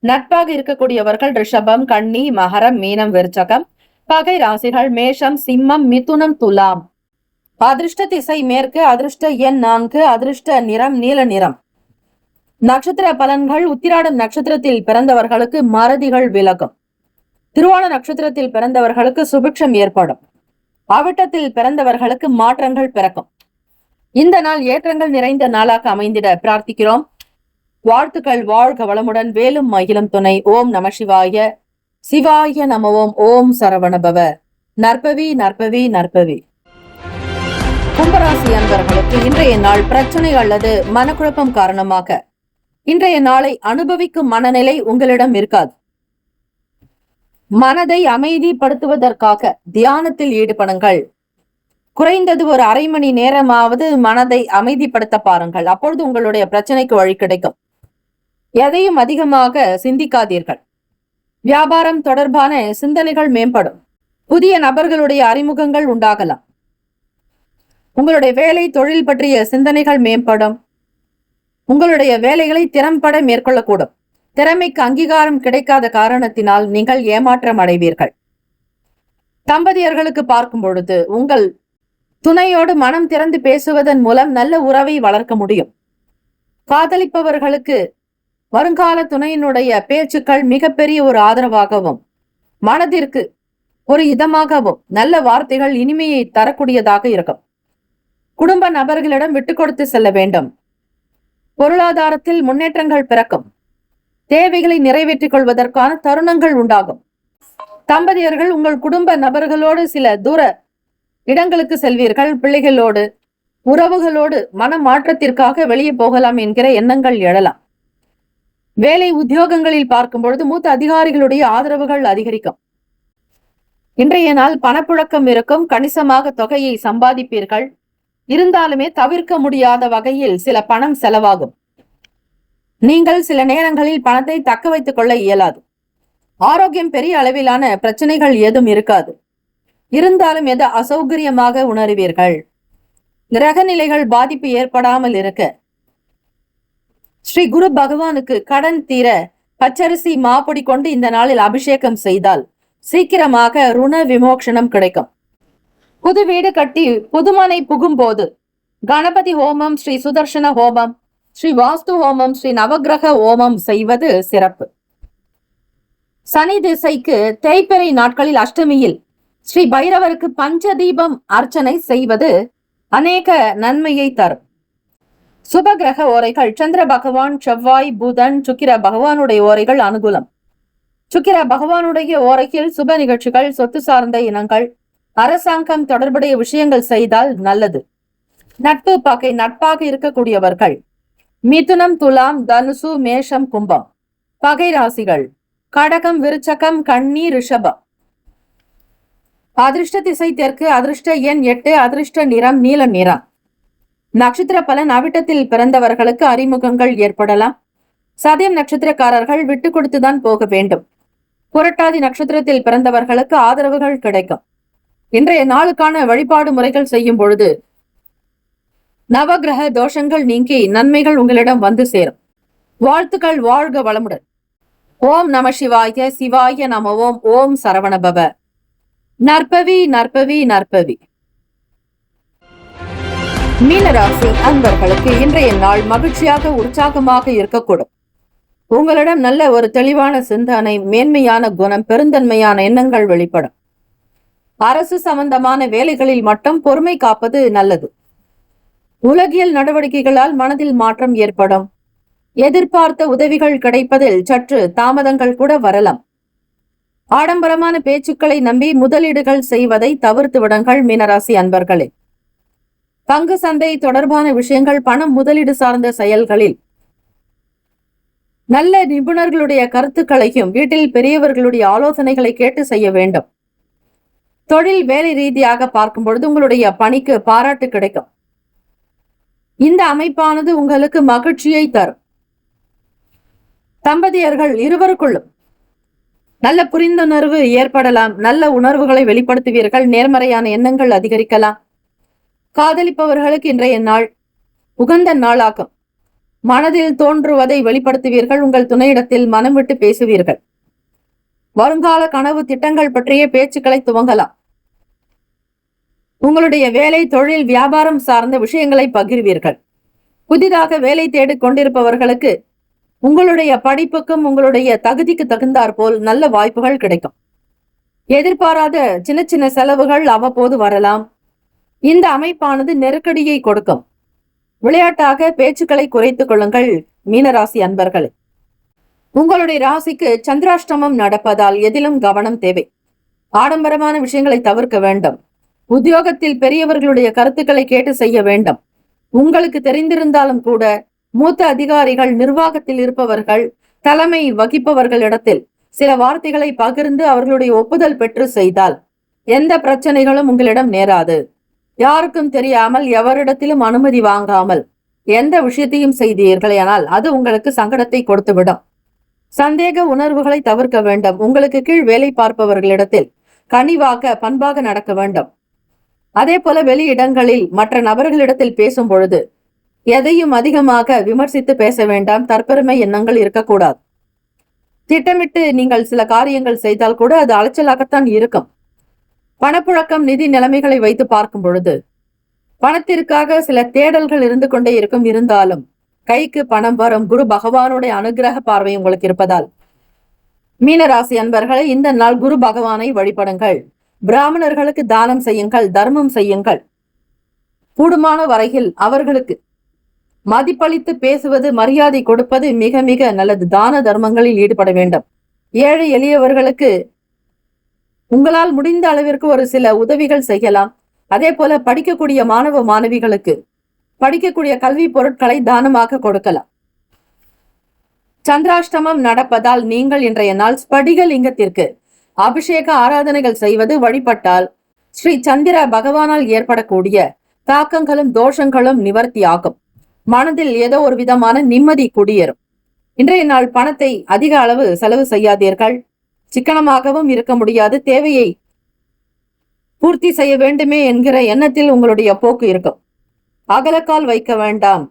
நட்பாக இருக்கக்கூடியவர்கள் ரிஷபம், கன்னி, மகரம், மீனம், விருச்சகம். பகை ராசிகள் மேஷம், சிம்மம், மிதுனம், துலாம். அதிர்ஷ்ட திசை மேற்கு, அதிர்ஷ்ட எண் 4, அதிர்ஷ்ட நிறம் நீல நிறம். நட்சத்திர பலன்கள்: உத்திராடம் நட்சத்திரத்தில் பிறந்தவர்களுக்கு மறதிகள் விலகும். திருவோண நட்சத்திரத்தில் பிறந்தவர்களுக்கு சுபிக்ஷம் ஏற்படும். அவிட்டத்தில் பிறந்தவர்களுக்கு மாற்றங்கள் பிறக்கும். இந்த நாள் ஏற்றங்கள் நிறைந்த நாளாக அமைந்திட பிரார்த்திக்கிறோம். வாழ்த்துக்கள். வாழ்க வளமுடன். வேலும் மகிழும் துணை. ஓம் நம சிவாய. சிவாய நம ஓம். ஓம் சரவணபவ. நற்பவி நற்பவி நற்பவி. கும்பராசி அன்பர்களுக்கு இன்றைய நாள் பிரச்சனை அல்லது மனக்குழப்பம் காரணமாக இன்றைய நாளை அனுபவிக்கும் மனநிலை உங்களிடம் இருக்காது. மனதை அமைதிப்படுத்துவதற்காக தியானத்தில் ஈடுபடுங்கள். குறைந்தது ஒரு அரை மணி நேரமாவது மனதை அமைதிப்படுத்த பாருங்கள். அப்பொழுது உங்களுடைய பிரச்சனைக்கு வழி கிடைக்கும். எதையும் அதிகமாக சிந்திக்காதீர்கள். வியாபாரம் தொடர்பான சிந்தனைகள் மேம்படும். புதிய நபர்களுடைய அறிமுகங்கள் உண்டாகலாம். உங்களுடைய வேலை தொழில் பற்றிய சிந்தனைகள் மேம்படும். உங்களுடைய வேலைகளை திறம்பட மேற்கொள்ளக்கூடும். திறமைக்கு அங்கீகாரம் கிடைக்காத காரணத்தினால் நீங்கள் ஏமாற்றம் அடைவீர்கள். தம்பதியர்களுக்கு பார்க்கும் பொழுது உங்கள் துணையோடு மனம் திறந்து பேசுவதன் மூலம் நல்ல உறவை வளர்க்க முடியும். காதலிப்பவர்களுக்கு வருங்கால துணையினுடைய பேச்சுக்கள் மிகப்பெரிய ஒரு ஆதரவாகவும் மனதிற்கு ஒரு இதமாகவும் நல்ல வார்த்தைகள் இனிமையை தரக்கூடியதாக இருக்கும். குடும்ப நபர்களிடம் விட்டு கொடுத்து செல்ல வேண்டும். பொருளாதாரத்தில் முன்னேற்றங்கள் பிறக்கும். தேவைகளை நிறைவேற்றிக் கொள்வதற்கான தருணங்கள் உண்டாகும். தம்பதியர்கள் உங்கள் குடும்ப நபர்களோடு சில தூர இடங்களுக்கு செல்வீர்கள். பிள்ளைகளோடு, உறவுகளோடு மன மாற்றத்திற்காக வெளியே போகலாம் என்கிற எண்ணங்கள் எழலாம். வேலை உத்தியோகங்களில் பார்க்கும் பொழுது மூத்த அதிகாரிகளுடைய ஆதரவுகள் அதிகரிக்கும். இன்றைய நாள் பணப்புழக்கம் இருக்கும். கணிசமாக தொகையை சம்பாதிப்பீர்கள். இருந்தாலுமே தவிர்க்க முடியாத வகையில் சில பணம் செலவாகும். நீங்கள் சில நேரங்களில் பணத்தை தக்க வைத்துக் கொள்ள இயலாது. ஆரோக்கியம் பெரிய அளவிலான பிரச்சனைகள் ஏதும் இருக்காது. இருந்தாலும் எது அசௌகரியமாக உணர்வீர்கள். கிரக நிலைகள் பாதிப்பு ஏற்படாமல் இருக்க ஸ்ரீ குரு பகவானுக்கு கடன் தீர பச்சரிசி மாப்பொடி கொண்டு இந்த நாளில் அபிஷேகம் செய்தால் சீக்கிரமாக ருண விமோக்ஷனம் கிடைக்கும். புது வீடு கட்டி புதுமனை புகும் போது கணபதி ஹோமம், ஸ்ரீ சுதர்சன ஹோமம், ஸ்ரீ வாஸ்து ஹோமம், ஸ்ரீ நவகிரக ஹோமம் செய்வது சிறப்பு. சனி திசைக்கு தேய்பிறை நாட்களில் அஷ்டமியில் ஸ்ரீ பைரவருக்கு பஞ்சதீபம் அர்ச்சனை செய்வது அநேக நன்மையை தரும். சுப கிரக ஓரைகள்: சந்திர பகவான், செவ்வாய், புதன், சுக்கிர பகவானுடைய ஓரைகள் அனுகூலம். சுக்கிர பகவானுடைய ஓரையில் சுப நிகழ்ச்சிகள், சொத்து சார்ந்த இனங்கள், அரசாங்கம் தொடர்புடைய விஷயங்கள் செய்தால் நல்லது. நட்பு பகை நட்பாக இருக்கக்கூடியவர்கள் மிதுனம், துலாம், தனுசு, மேஷம், கும்பம். பகை ராசிகள் கடகம், விருச்சகம், கன்னி, ரிஷபம். அதிர்ஷ்ட திசை தெற்கு, அதிர்ஷ்ட எண் 8, அதிர்ஷ்ட நிறம் நீல நிறம். நட்சத்திர பலன் அவிட்டத்தில் பிறந்தவர்களுக்கு அறிமுகங்கள் ஏற்படலாம். சதயம் நட்சத்திரக்காரர்கள் விட்டு கொடுத்துதான் போக வேண்டும். புரட்டாதி நட்சத்திரத்தில் பிறந்தவர்களுக்கு ஆதரவுகள் கிடைக்கும். இன்றைய நாளுக்கான வழிபாடு முறைகள் செய்யும் பொழுது நவகிரக தோஷங்கள் நீங்கி நன்மைகள் உங்களிடம் வந்து சேரும். வாழ்த்துக்கள். வாழ்க வளமுடன். ஓம் நம சிவாய. சிவாய நம ஓம். ஓம் சரவணபவ. நற்பவி நற்பவி நற்பவி. மீனராசி அன்பர்களுக்கு இன்றைய நாள் மகிழ்ச்சியாக உற்சாகமாக இருக்கக்கூடும். உங்களிடம் நல்ல ஒரு தெளிவான சிந்தனை, மேன்மையான குணம், பெருந்தன்மையான எண்ணங்கள் வெளிப்படும். அரசு சம்பந்தமான வேலைகளில் மட்டும் பொறுமை காப்பது நல்லது. உலகியல் நடவடிக்கைகளால் மனதில் மாற்றம் ஏற்படும். எதிர்பார்த்த உதவிகள் கிடைப்பதில் சற்று தாமதங்கள் கூட வரலாம். ஆடம்பரமான பேச்சுக்களை நம்பி முதலீடுகள் செய்வதை தவிர்த்து விடுங்கள் மீனராசி அன்பர்களே. பங்கு சந்தை தொடர்பான விஷயங்கள், பணம் முதலீடு சார்ந்த செயல்களில் நல்ல நிபுணர்களுடைய கருத்துக்களையும் வீட்டில் பெரியவர்களுடைய ஆலோசனைகளை கேட்டு செய்ய வேண்டும். தொழில் வேலை ரீதியாக பார்க்கும் பொழுது உங்களுடைய பணிக்கு பாராட்டு கிடைக்கும். இந்த அமைப்பானது உங்களுக்கு மகிழ்ச்சியை தரும். தம்பதியர்கள் இருவருக்குள்ளும் நல்ல புரிந்துணர்வு ஏற்படலாம். நல்ல உணர்வுகளை வெளிப்படுத்துவீர்கள். நேர்மறையான எண்ணங்கள் அதிகரிக்கலாம். காதலிப்பவர்களுக்கு இன்றைய நாள் உகந்த நாளாகும். மனதில் தோன்றுவதை வெளிப்படுத்துவீர்கள். உங்கள் துணையிடத்தில் மனம் விட்டு பேசுவீர்கள். வருங்கால கனவு திட்டங்கள் பற்றிய பேச்சுக்களை துவங்கலாம். உங்களுடைய வேலை, தொழில், வியாபாரம் சார்ந்த விஷயங்களை பகிர்வீர்கள். புதிதாக வேலை தேடிக் கொண்டிருப்பவர்களுக்கு உங்களுடைய படிப்புக்கும் உங்களுடைய தகுதிக்கு தகுந்தாற் போல் நல்ல வாய்ப்புகள் கிடைக்கும். எதிர்பாராத சின்ன சின்ன செலவுகள் அவ்வப்போது வரலாம். இந்த அமைப்பானது நெருக்கடியை கொடுக்கும். விளையாட்டாக பேச்சுக்களை குறைத்துக் கொள்ளுங்கள் மீனராசி அன்பர்களே. உங்களுடைய ராசிக்கு சந்திராஷ்டமம் நடப்பதால் எதிலும் கவனம் தேவை. ஆடம்பரமான விஷயங்களை தவிர்க்க வேண்டும். உத்தியோகத்தில் பெரியவர்களுடைய கருத்துக்களை கேட்டு செய்ய வேண்டும். உங்களுக்கு தெரிந்திருந்தாலும் கூட மூத்த அதிகாரிகள், நிர்வாகத்தில் இருப்பவர்கள், தலைமை வகிப்பவர்களிடத்தில் சில வார்த்தைகளை பகிர்ந்து அவர்களுடைய ஒப்புதல் பெற்று செய்தால் எந்த பிரச்சனைகளும் உங்களிடம் நேராது. யாருக்கும் தெரியாமல், எவரிடத்திலும் அனுமதி வாங்காமல் எந்த விஷயத்தையும் செய்தீர்களேயானால் அது உங்களுக்கு சங்கடத்தை கொடுத்துவிடும். சந்தேக உணர்வுகளை தவிர்க்க வேண்டும். உங்களுக்கு கீழ் வேலை பார்ப்பவர்களிடத்தில் கனிவாக, பண்பாக நடக்க வேண்டும். அதே போல வெளியிடங்களில் மற்ற நபர்களிடத்தில் பேசும் பொழுது எதையும் அதிகமாக விமர்சித்து பேச வேண்டாம். தற்பெருமை எண்ணங்கள் இருக்கக்கூடாது. திட்டமிட்டு நீங்கள் சில காரியங்கள் செய்தால் கூட அது அலைச்சலாகத்தான் இருக்கும். பணப்புழக்கம், நிதி நிலைமைகளை வைத்து பார்க்கும் பொழுது பணத்திற்காக சில தேடல்கள் இருந்து கொண்டே இருக்கும். இருந்தாலும் கைக்கு பணம் வரும். குரு பகவானுடைய அனுகிரக பார்வை உங்களுக்கு இருப்பதால் மீனராசி அன்பர்களை இந்த நாள் குரு பகவானை வழிபடுங்கள். பிராமணர்களுக்கு தானம் செய்யுங்கள், தர்மம் செய்யுங்கள். கூடுமான வரையில் அவர்களுக்கு மதிப்பளித்து பேசுவது, மரியாதை கொடுப்பது மிக மிக நல்லது. தான தர்மங்களில் ஈடுபட வேண்டும். ஏழை எளியவர்களுக்கு உங்களால் முடிந்த அளவிற்கு ஒரு சில உதவிகள் செய்யலாம். அதே போல படிக்கக்கூடிய மாணவ மாணவிகளுக்கு படிக்கக்கூடிய கல்வி பொருட்களை தானமாக கொடுக்கலாம். சந்திராஷ்டமம் நடப்பதால் நீங்கள் இன்றைய நாள் ஸ்படிக லிங்கத்திற்கு அபிஷேக ஆராதனைகள் செய்வது, வழிபட்டால் ஸ்ரீ சந்திர பகவானால் ஏற்படக்கூடிய தாக்கங்களும் தோஷங்களும் நிவர்த்தியாகும். மனதில் ஏதோ ஒரு விதமான நிம்மதி குடியேறும். இன்றைய நாள் பணத்தை அதிக அளவு செலவு செய்யாதீர்கள். சிக்கனமாகவும் இருக்க முடியாது. தேவையை பூர்த்தி செய்ய வேண்டுமே என்கிற எண்ணத்தில் உங்களுடைய போக்கு இருக்கும். அகலக்கால் வைக்க வேண்டாம்.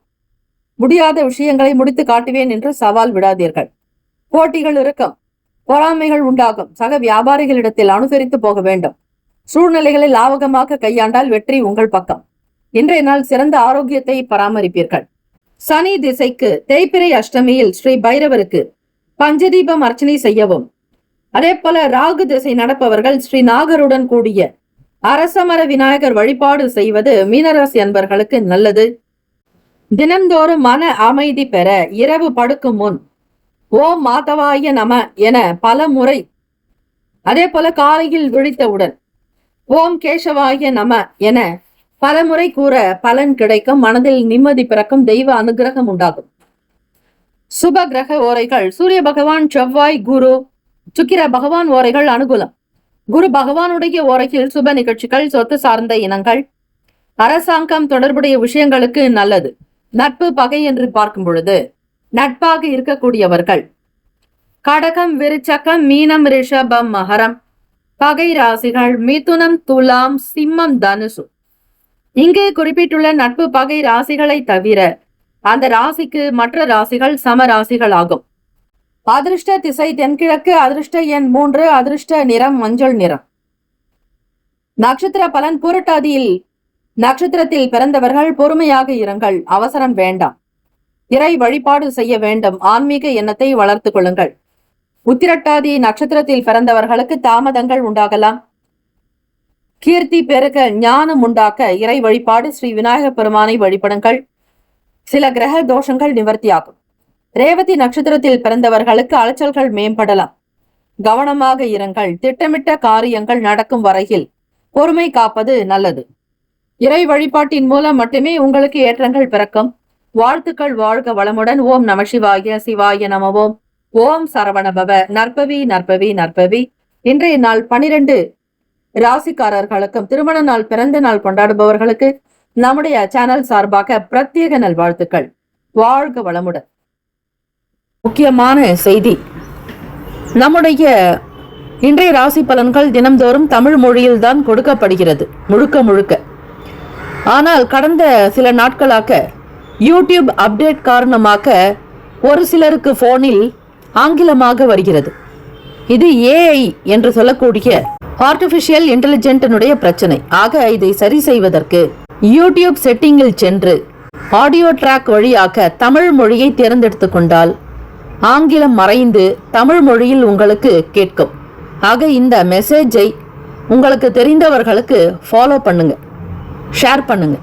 முடியாத விஷயங்களை முடித்து காட்டுவேன் என்று சவால் விடாதீர்கள். போட்டிகள் இருக்கும். பொறாமைகள் உண்டாகும். சக வியாபாரிகளிடத்தில் அனுசரித்து போக வேண்டும். சூழ்நிலைகளை லாவகமாக கையாண்டால் வெற்றி உங்கள் பக்கம். இன்றைய நாள் சிறந்த ஆரோக்கியத்தை பராமரிப்பீர்கள். சனி திசைக்கு தேய்பிறை அஷ்டமியில் ஸ்ரீ பைரவருக்கு பஞ்சதீபம் அர்ச்சனை செய்யவும். அதே போல ராகு திசை நடப்பவர்கள் ஸ்ரீ நாகருடன் கூடிய அரசமர விநாயகர் வழிபாடு செய்வது மீனராசி அன்பர்களுக்கு நல்லது. தினந்தோறும் மன அமைதி பெற இரவு படுக்கும் முன் ஓம் மாதவாய நம என பல முறை, அதே போல காலையில் விழித்தவுடன் ஓம் கேசவாய நம என பலமுறை கூற பலன் கிடைக்கும், மனதில் நிம்மதி பிறக்கும், தெய்வ அனுகிரகம் உண்டாகும். சுப கிரக ஓரைகள்: சூரிய பகவான், செவ்வாய், குரு, சுக்கிர பகவான் ஓரைகள் அனுகூலம். குரு பகவானுடைய ஓரையில் சுப நிகழ்ச்சிகள், சொத்து சார்ந்த இனங்கள், அரசாங்கம் தொடர்புடைய விஷயங்களுக்கு நல்லது. நட்பு பகை என்று பார்க்கும் பொழுது நட்பாக இருக்கக்கூடியவர்கள் கடகம், விருச்சகம், மீனம், ரிஷபம், மகரம். பகை ராசிகள் மிதுனம், துலாம், சிம்மம், தனுசு. இங்கே குறிப்பிட்டுள்ள நட்பு பகை ராசிகளை தவிர அந்த ராசிக்கு மற்ற ராசிகள் சம ராசிகள் ஆகும். அதிர்ஷ்ட திசை தென்கிழக்கு, அதிர்ஷ்ட எண் 3, அதிர்ஷ்ட நிறம் மஞ்சள் நிறம். நட்சத்திர பலன்: பூரட்டாதியில் நட்சத்திரத்தில் பிறந்தவர்கள் பொறுமையாக இருங்கள், அவசரம் வேண்டாம். இறை வழிபாடு செய்ய வேண்டும், ஆன்மீக எண்ணத்தை வளர்த்துக் கொள்ளுங்கள். உத்திரட்டாதி நட்சத்திரத்தில் பிறந்தவர்களுக்கு தாமதங்கள் உண்டாகலாம். கீர்த்தி பெருக, ஞானம் உண்டாக்க இறை வழிபாடு, ஸ்ரீ விநாயக பெருமானை வழிபடுங்கள். சில கிரக தோஷங்கள் நிவர்த்தியாகும். ரேவதி நட்சத்திரத்தில் பிறந்தவர்களுக்கு அலைச்சல்கள் மேம்படலாம், கவனமாக இருங்கள். திட்டமிட்ட காரியங்கள் நடக்கும் வரையில் பொறுமை காப்பது நல்லது. இறை வழிபாட்டின் மூலம் மட்டுமே உங்களுக்கு ஏற்றங்கள் பிறக்கும். வாழ்த்துக்கள். வாழ்க வளமுடன். ஓம் நம சிவாய. சிவாய நம. ஓம் சரவணபவ. நற்பவி நற்பவி நற்பவி. இன்றைய நாள் 12 ராசிக்காரர்களுக்கும் திருமண நாள், பிறந்த நாள் கொண்டாடுபவர்களுக்கு நம்முடைய சேனல் சார்பாக பிரத்யேக நல்வாழ்த்துக்கள். வாழ்க வளமுடன். முக்கியமான செய்தி: நம்முடைய இன்றைய ராசி பலன்கள் தினம்தோறும் தமிழ் மொழியில் தான் கொடுக்கப்படுகிறது, முழுக்க முழுக்க. ஆனால் கடந்த சில நாட்களாக யூடியூப் அப்டேட் காரணமாக ஒரு சிலருக்கு போனில் ஆங்கிலமாக வருகிறது. இது ஏஐ என்று சொல்லக்கூடிய ஆர்டிபிஷியல் இன்டெலிஜென்டினுடைய பிரச்சனை. ஆக இதை சரி செய்வதற்கு யூடியூப் செட்டிங்கில் சென்று ஆடியோ ட்ராக் வழியாக தமிழ் மொழியை தேர்ந்தெடுத்துக் கொண்டால் ஆங்கிலம் மறைந்து தமிழ் மொழியில் உங்களுக்கு கேட்கும். ஆக இந்த மெசேஜை உங்களுக்கு தெரிந்தவர்களுக்கு ஃபாலோ பண்ணுங்க, ஷேர் பண்ணுங்க.